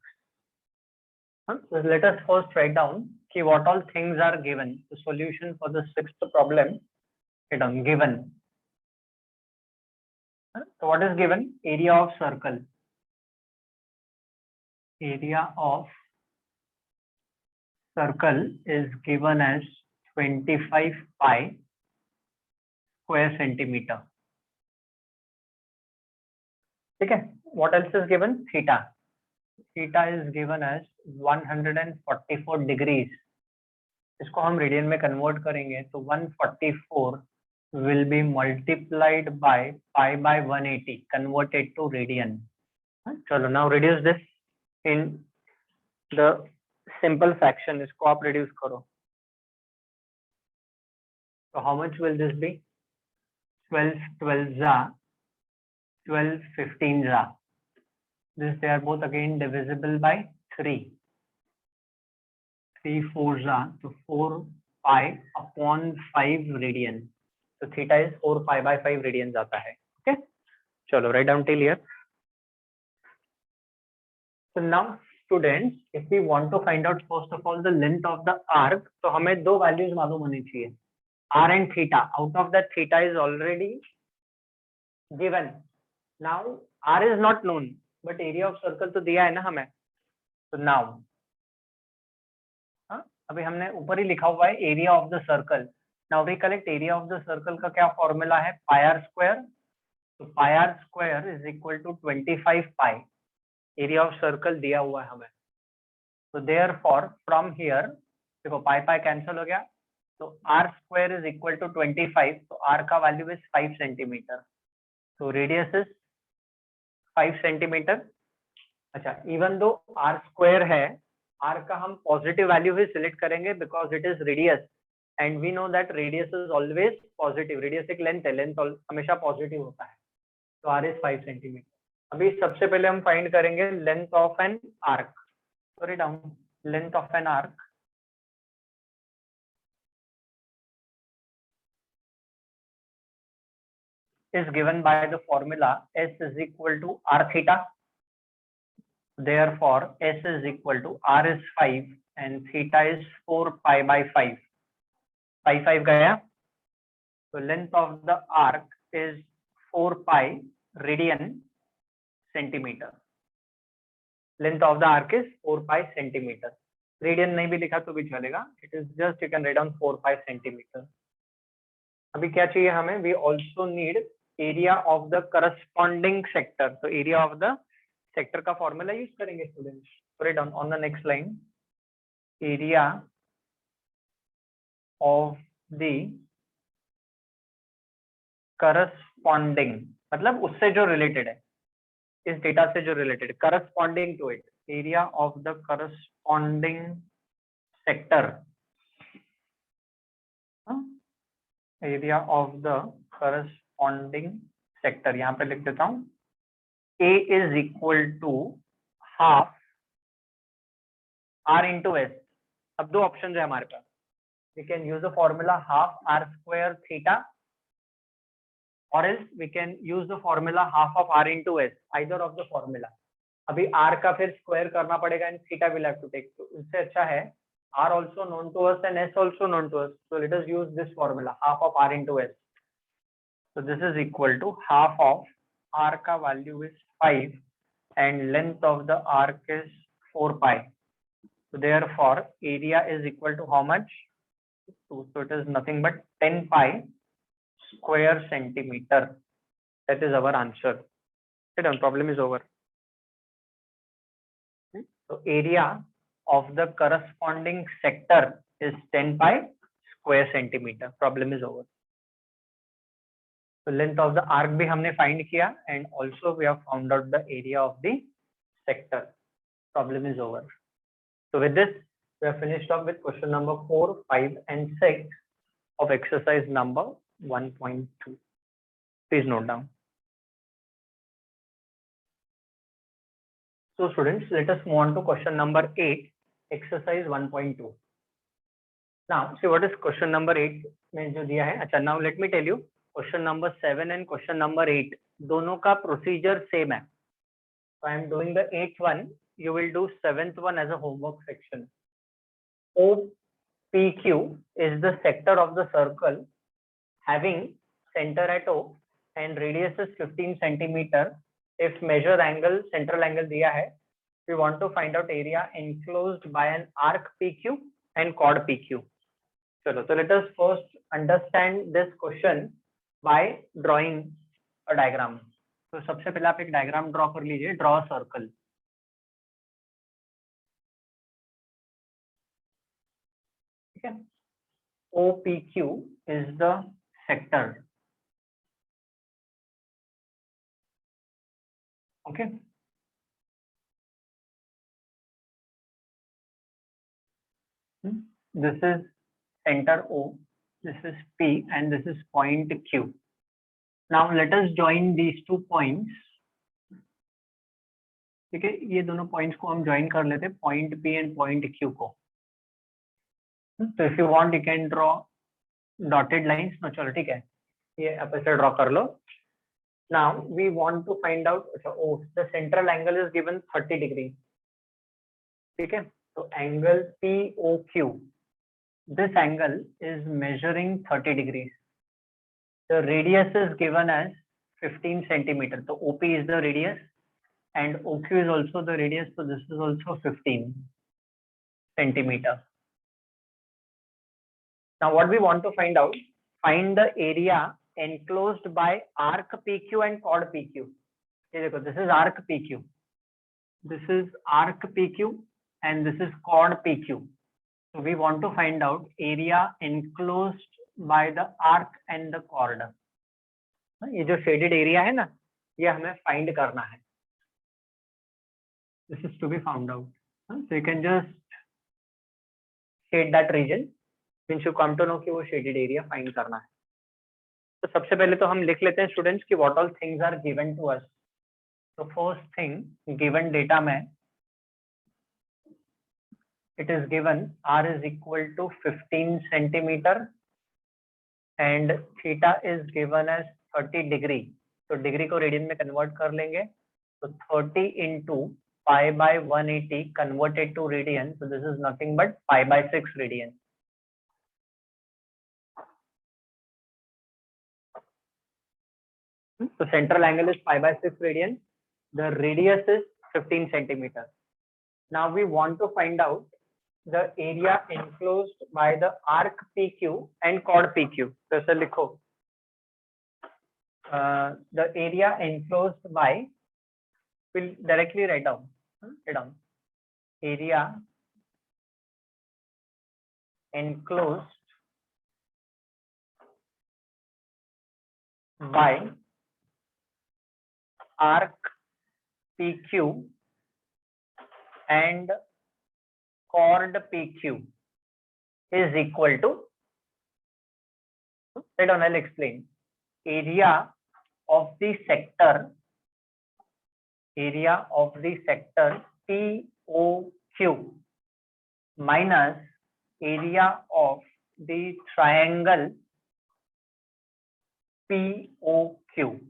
So let us first write down कि what all things are given. The solution for the 6th problem is given. So what is given? Area of circle. Area of circle is given as 25 pi square centimeter. ठीक है. What else is given? Theta. Theta is given as 144 degrees. इसको हम radian में convert करेंगे तो 144 will be multiplied by pi by 180 converted to radian. चलो, now reduce this in the simple fraction. इसको आप reduce करो. So how much will this be? 12 12 za 12 15 za. This they are both again divisible by 3. 3 4 za, so 4 pi upon 5 radian. So theta is 4 pi by 5 radian जाता है. Okay, चलो write down till here. So now students, if we want to find out first of all the length of the arc, तो हमें दो values मालूम होनी चाहिए, r and theta. Out of that, theta is already given. Now r is not known, but area of circle तो दिया है ना हमें. So now अभी हमने ऊपर ही लिखा हुआ है area of the circle. Now we collect area of the circle का क्या फॉर्मूला है? pi r square. तो pi r square is equal to 25 pi. area of circle दिया हुआ है हमें. So therefore from here देखो pi pi cancel हो गया, तो r square is equal to 25. तो r का value is 5 centimeter. So radius is 5 centimeter. अच्छा, even though r square है, r का हम पॉजिटिव वैल्यू ही सिलेक्ट करेंगे because it is radius and we know that radius is always positive. radius एक length है, length हमेशा positive होता है. तो r is 5 centimeter. अभी सबसे पहले हम फाइंड करेंगे length of an arc. Sorry down, length of an arc is given by the formula S is equal to r theta. Therefore S is equal to r is 5 and theta is 4 pi by 5. pi 5 गया, so length of the arc is 4 pi radian centimeter. Length of the arc is 4 pi centimeter. Radian नहीं भी लिखा तो भी चलेगा. It is just you can write down 4 pi centimeter. अभी क्या चाहिए हमें? We also need area of the corresponding sector. तो area of the sector का फॉर्मूला यूज करेंगे students. Write down on the next line. Area of the corresponding, मतलब उससे जो रिलेटेड है, इस डेटा से जो related, corresponding to it. Area of the corresponding sector. Area of the corresponding sector यहाँ पे लिख देता हूँ. A is equal to half r into s. अब दो ऑप्शन है हमारे पास. We can use the formula half r square theta, or else we can use the formula half of r into s. Either of the formula. अभी r का फिर square करना पड़ेगा and theta will have to take. तो इससे अच्छा है r also known to us and s also known to us. So let us use this formula half of r into s. So this is equal to half of r का value is 5 and length of the arc is 4 pi. So therefore area is equal to how much? 2. So it is nothing but 10 pi square centimeter. That is our answer. Okay, done. Problem is over. So area of the corresponding sector is 10 pi square centimeter. Problem is over. So length of the arc भी हमने find किया and also we have found out the area of the sector. Problem is over. So with this, we have finished off with question number 4, 5, and 6 of exercise number 1.2. Please note down. So students, let us move on to question number 8, exercise 1.2. Now, see what is question number 8 में जो दिया है. अच्छा, now let me tell you, question number 7 and question number 8 दोनों का procedure same है. So I am doing the 8th one. You will do 7th one as a homework section. OPQ is the sector of the circle having center at O and radius is 15 centimeter. If measure angle, central angle दिया है, we want to find out area enclosed by an arc PQ and chord PQ. चलो, so let us first understand this question by drawing a diagram. तो सबसे पहले आप एक diagram draw कर लीजिए. Draw circle. ठीक है. OPQ is the sector. Okay. This is center O, this is P, and this is point Q. Now let us join these 2 points. ठीक है, ये दोनों पॉइंट्स को हम ज्वाइन कर लेते हैं, point P and point Q को. तो if you want you can draw dotted lines. No चलो ठीक है, ये आप ऐसे ड्रॉ कर लो. Now we want to find out. अच्छा, O the central angle is given 30 degree. ठीक है, तो angle POQ, this angle is measuring 30 degrees. The radius is given as 15 centimeter. So OP is the radius and OQ is also the radius. So this is also 15 centimeter. Now what we want to find out, find the area enclosed by arc PQ and chord PQ. ये देखो, this is arc PQ. This is arc PQ and this is chord PQ. So we want to find out area enclosed by the arc and the chord. ये जो shaded area है ना, ये हमें find करना है. This is to be found out. So you can just shade that region. Since you come to know कि वो shaded area find करना है. तो सबसे पहले तो हम लिख लेते हैं students कि what all things are given to us. So first thing, given data में it is given R is equal to 15 centimeter and theta is given as 30 degree. तो डिग्री को रेडियन में कन्वर्ट कर लेंगे. तो 30 into pi by 180 converted to radian. So this is nothing but pi by 6 radian. So central angle is pi by 6 radian. The radius is 15 centimeter. Now we want to find out the area enclosed by the arc PQ and chord PQ. So ऐसे लिखो, the area enclosed by, will directly write down, area enclosed by arc PQ and chord PQ is equal to, wait on, I'll explain. Area of the sector POQ minus area of the triangle POQ.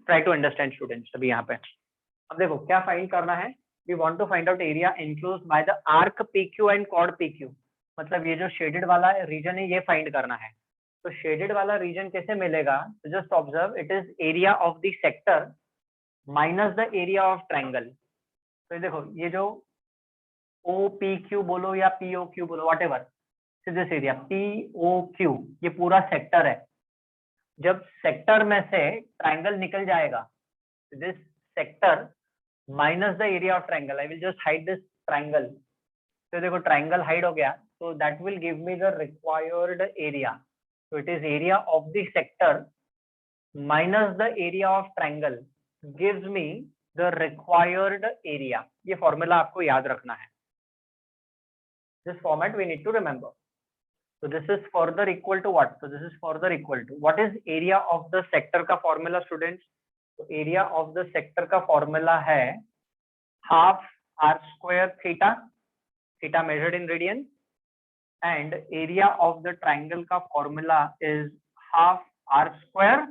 Try to understand students. अभी यहाँ पे अब देखो क्या find करना है. We want to find out area enclosed by the arc PQ and chord PQ. मतलब ये जो shaded वाला region है ये find करना है. तो shaded वाला region कैसे मिलेगा? So just observe, it is area of the sector minus the area of triangle. तो देखो ये जो OPQ बोलो या POQ बोलो whatever, दिस एरिया POQ ये पूरा सेक्टर है। जब सेक्टर में से ट्रायंगल निकल जाएगा, this sector minus the area of triangle, I will just hide this triangle. तो देखो ट्रायंगल हाइड हो गया, so that will give me the required area. So it is area of the sector minus the area of triangle gives me the required area. ये formula आपको याद रखना है। This format we need to remember. So this is further equal to what? So this is further equal to what is area of the sector का formula students? So area of the sector का formula है half r square theta, theta measured in radians, and area of the triangle का formula is half r square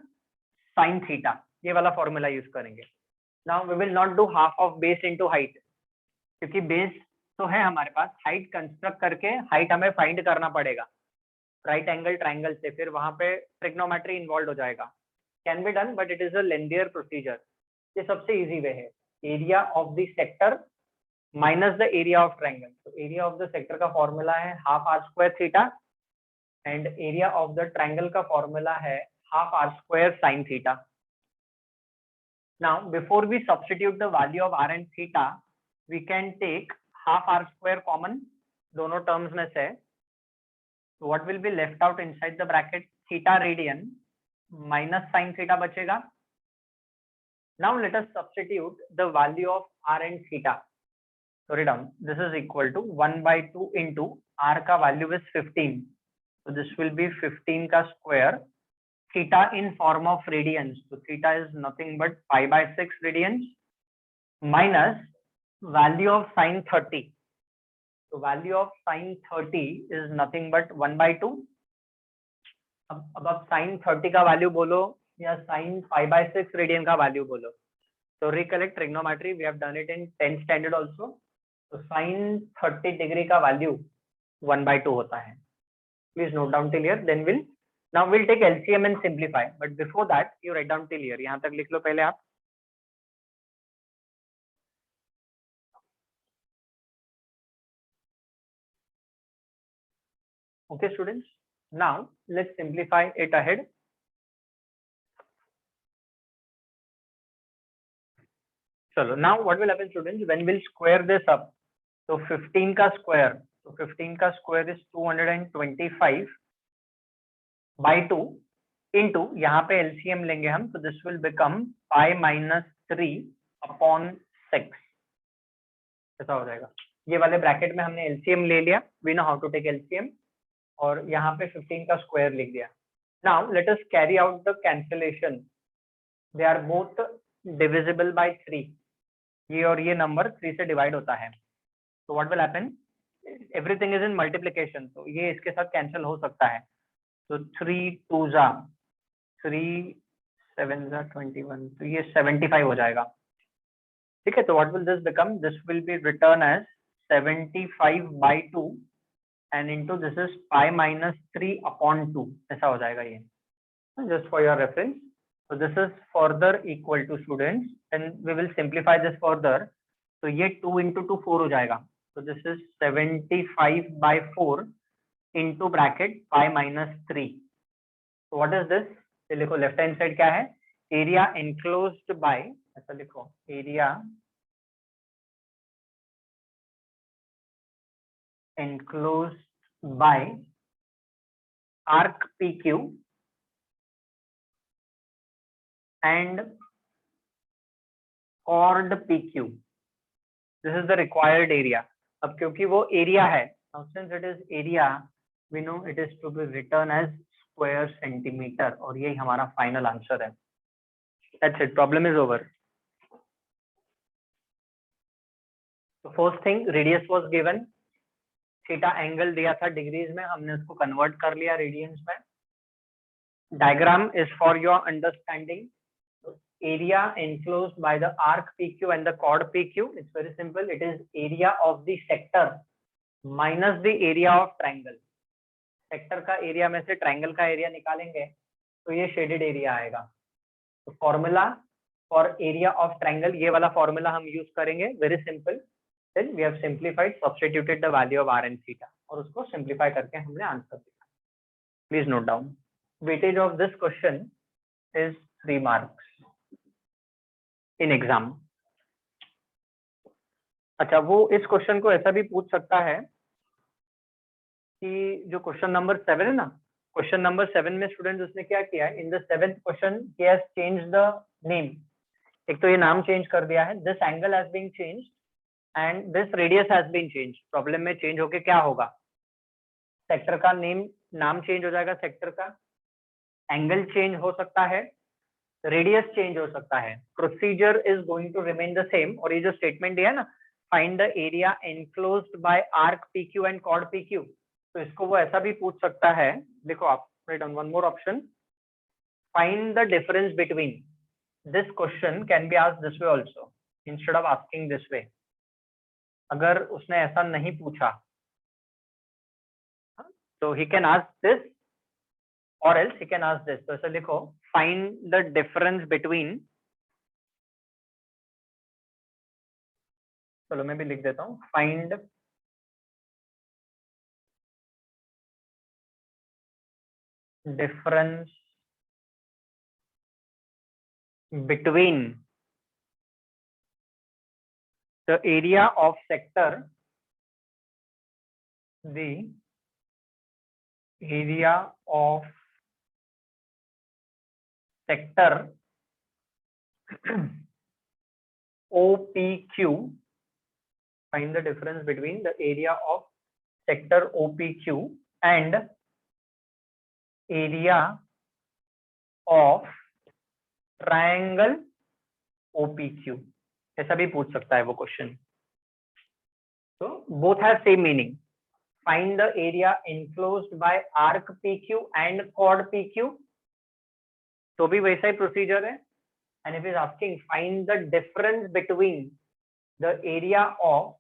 sin theta. ये वाला formula use करेंगे। Now we will not do half of base into height, क्योंकि base तो है हमारे पास, height construct करके height हमें फाइंड करना पड़ेगा राइट एंगल ट्राइंगल से, फिर वहां पे ट्रिग्नोमेट्री इन्वॉल्व हो जाएगा। Can be done but it is a lengthier procedure. ये सबसे इजी वे है। Area of the sector minus the area of triangle. तो एरिया ऑफ द सेक्टर का फॉर्मूला है half r square theta, and area of the triangle का formula है half r square sine theta. Now before we substitute the value of r and theta, we can take half r square common दोनों terms में से। So what will be left out inside the bracket? Theta radian minus sin theta बचेगा। Now let us substitute the value of r and theta. So write down this is equal to 1/2 into r का value is 15. So this will be 15 का square. Theta in form of radians. So theta is nothing but pi/6 radians minus value of sin 30. So value of sin 30 is nothing but 1/2. अब आप sin 30 का value बोलो या sin pi/6 radian का value बोलो। So recollect trigonometry, we have done it in 10th standard also. So sin 30 degree का value 1/2 होता है। Please note down till here. Then we'll take LCM and simplify. But before that, you write down till here. यहाँ तक लिख लो पहले आप। Okay, students. Now let's simplify it ahead. चलो, now what will happen students when we'll square this up? So 15 का square, so 15 का square is 225 by 2 into यहाँ पे LCM लेंगे हम, so this will become pi minus 3 upon 6। ऐसा हो जाएगा। ये वाले ब्रैकेट में हमने LCM ले लिया, we know how to take LCM, और यहाँ पे 15 का स्क्वायर लिख दिया। Now let us carry out the cancellation. They are both divisible by 3. ये और ये नंबर 3 से डिवाइड होता है। So what will happen? Everything is in multiplication. तो ये इसके साथ कैंसिल हो सकता है। So 3 2 जा 3 7 जा 21, तो ये 75 हो जाएगा। ठीक है, तो what will this become? This will be written as 75 by 2 and into this is pi minus 3 upon 2। ऐसा हो जाएगा ये, just for your reference. So this is further equal to students, and we will simplify this further. So ये 2 into 2 4 हो जाएगा। So this is 75 by 4 into bracket pi minus 3. So what is this? ये लिखो left hand side क्या है? Area enclosed by, ऐसा लिखो area enclosed by arc PQ and chord PQ. This is the required area. अब क्योंकि वो area है, since it is area, we know it is to be written as square centimeter, और यही हमारा final answer है। That's it. Problem is over. So first thing, radius was given. Theta angle दिया था डिग्रीज में, हमने उसको कन्वर्ट कर लिया रेडियंस में। Diagram is for your understanding. Area enclosed by the arc PQ and the chord PQ. It's very simple. It is area of the sector minus the area of triangle. Sector का area में से triangle का area निकालेंगे तो ये shaded area आएगा। तो formula for area of triangle, ये वाला फॉर्मूला हम यूज करेंगे, very simple. Then we have simplified, substituted the value of r and theta. और उसको सिंप्लीफाई करके हमने आंसर दिया। Please note down, weightage of this question is 3 marks in exam. अच्छा, वो इस क्वेश्चन को ऐसा भी पूछ सकता है कि जो क्वेश्चन नंबर 7 है ना, क्वेश्चन नंबर 7 में स्टूडेंट उसने क्या किया है, इन द 7th क्वेश्चन ही हैज चेंज द नेम। एक तो ये नाम चेंज कर दिया है, this angle has been changed and this radius has been change. Problem में चेंज होके क्या होगा, सेक्टर का नेम, नाम चेंज हो जाएगा सेक्टर का, एंगल चेंज हो सकता है, रेडियस चेंज हो सकता है, procedure is going to remain the same. और ये जो स्टेटमेंट दिया है ना, find the area enclosed by arc PQ and chord PQ, तो इसको वो ऐसा भी पूछ सकता है। देखो आप, right on one more option, find the difference between, this question can be asked this way also instead of asking this way. अगर उसने ऐसा नहीं पूछा तो ही कैन आस्क दिस और else he can ask this. तो ऐसा लिखो, फाइंड द डिफरेंस बिटवीन, चलो मैं भी लिख देता हूँ, find difference between the area of sector, the area of sector OPQ, find the difference between the area of sector OPQ and area of triangle OPQ। ऐसा भी पूछ सकता है वो क्वेश्चन। तो both have same meaning, find the area enclosed by arc PQ and chord PQ, तो भी वैसा ही प्रोसीजर है। and if it is asking find the difference between the area of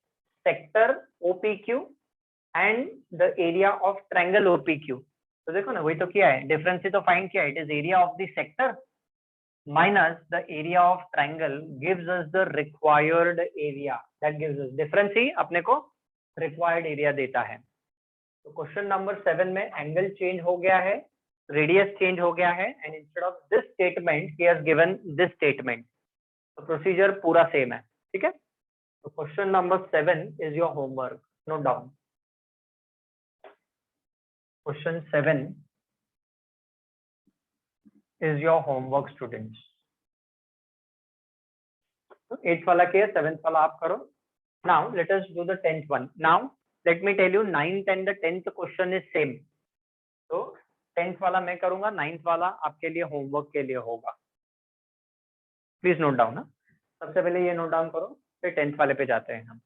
sector OPQ and the area of triangle OPQ, तो देखो ना, वही तो किया है, डिफरेंस ही तो फाइंड किया है। It is area of the sector minus the area of triangle gives us the required area, that gives us difference ही अपने को required area देता है। तो क्वेश्चन नंबर 7 में एंगल चेंज हो गया है, रेडियस चेंज हो गया है, and instead of this statement he has given this statement. तो प्रोसीजर पूरा सेम है, ठीक है। तो question number 7 is your homework, note down. Question 7 is your homework students। तो 8th वाला किया, 7th वाला आप करो। now let us do the 10th one। now let me tell you 9th and the 10th question is same। तो 10th वाला मैं करूंगा, 9th वाला आपके लिए होमवर्क के लिए होगा। Please note down. सबसे पहले ये नोट डाउन करो, फिर 10th वाले पे जाते हैं हम।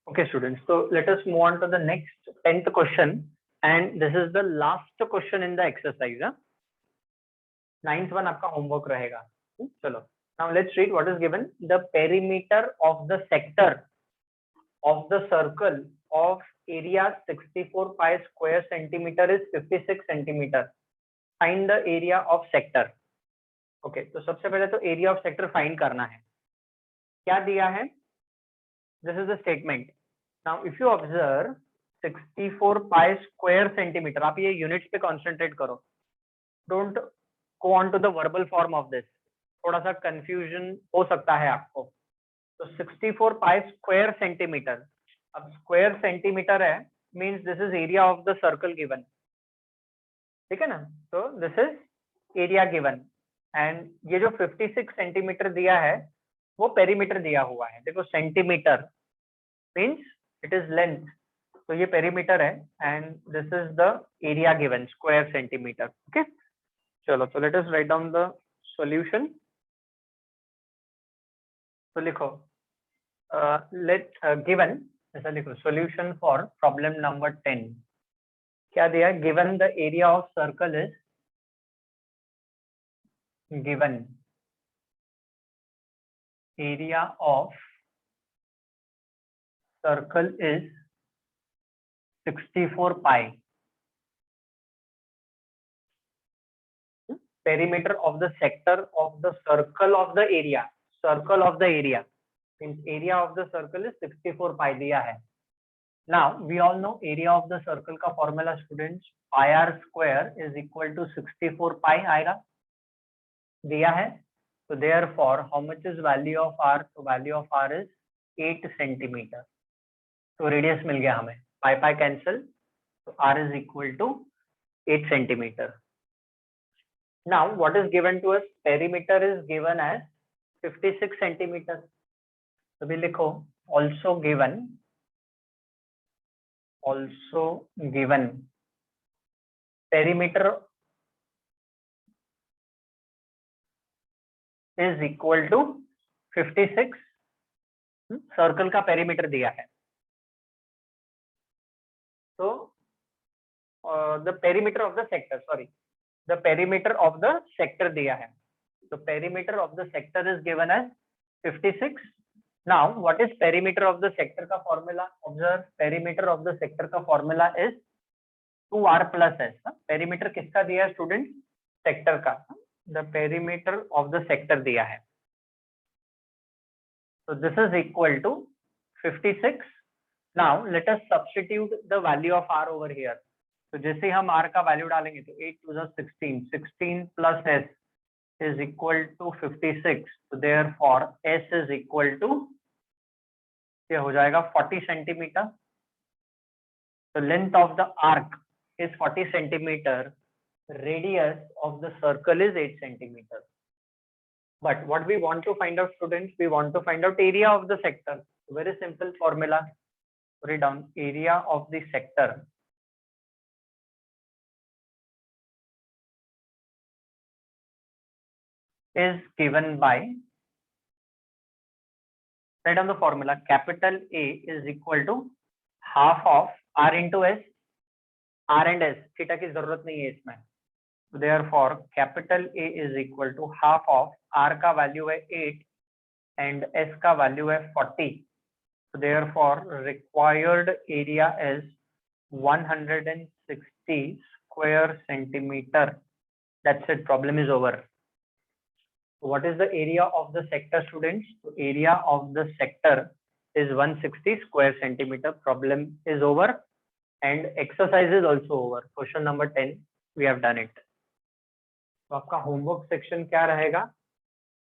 okay students, so let us move on to the next 10th question and this is the last question in the exercise। 9th one आपका होमवर्क रहेगा। चलो, now let's read what is given। the perimeter of the sector of the circle of area 64 pi square centimeter is 56 centimeter। find the area of sector। okay, तो सबसे पहले तो area of sector find करना है। क्या दिया है, this is the statement। now if you observe 64 pi square centimeter, आप ये यूनिट्स पे कॉन्सेंट्रेट करो, don't go on to the verbal form of this, थोड़ा सा कंफ्यूजन हो सकता है आपको। तो 64 पाई स्क्वायर सेंटीमीटर, अब स्क्वायर सेंटीमीटर है, means this is area of the circle given, ठीक है ना। तो this is area given and ये जो 56 सेंटीमीटर दिया है वो पेरीमीटर दिया हुआ है। देखो centimetre means it is length, तो ये पेरीमीटर है and this is the area given square centimetre. Okay, चलो तो let us write down the solution. तो लिखो लेट गिवन, ऐसा लिखो, सॉल्यूशन फॉर प्रॉब्लम नंबर 10। क्या दिया है, given the area of circle is, given area of circle is 64 pi, perimeter of the sector of the circle of the area, circle of the area area of the circle is 64 pi दिया है. Now we all know area of the circle का formula students pi r square is equal to 64 pi आएगा, दिया है. तो therefore how much is value of r? तो value of r is 8 centimetre. तो radius मिल गया हमें, पाई पाई कैंसिल, तो r is equal to 8 centimetre. Now what is given to us? Perimeter is given as 56 centimeter. तो भी लिखो also given perimeter is equal to 56. Circle का perimeter दिया है. तो the perimeter of the sector, sorry, the perimeter of the sector दिया है. So perimeter of the sector is given as 56. Now what is perimeter of the sector का formula? Observe, perimeter of the sector का formula is 2r plus s. Perimeter किसका दिया है student? Sector का. The perimeter of the sector दिया है. So this is equal to 56. Now let us substitute the value of r over here. तो जैसे हम r का वैल्यू डालेंगे तो 8 to the 16 plus s is equal to 56. So therefore s is equal to क्या हो जाएगा 40 centimetre. The length of the arc is 40 centimeter. Radius of the circle is 8 centimeter. But what we want to find out, students, we want to find out area of the sector. Very simple formula. Write down area of the sector is given by, write down the formula, capital A is equal to half of R into S. R and S theta की जरूरत नहीं है इसमें. Therefore capital A is equal to half of R का value है 8 and S का value है 40. So therefore required area is 160 square centimeter. That's it, problem is over. What is the area of the sector, students? So area of the sector is 160 square centimeter. Problem is over and exercise is also over. Question number 10, we have done it. तो आपका homework section क्या रहेगा?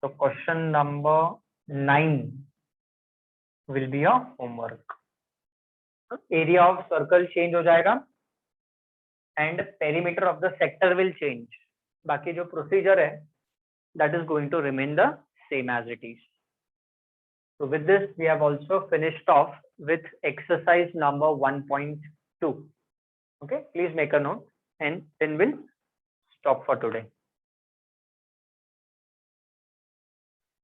तो question number 9 will be your homework. Area of circle change हो जाएगा and perimeter of the sector will change. बाकी जो procedure है that is going to remain the same as it is. So with this we have also finished off with exercise number 1.2. Okay, please make a note and then we'll stop for today.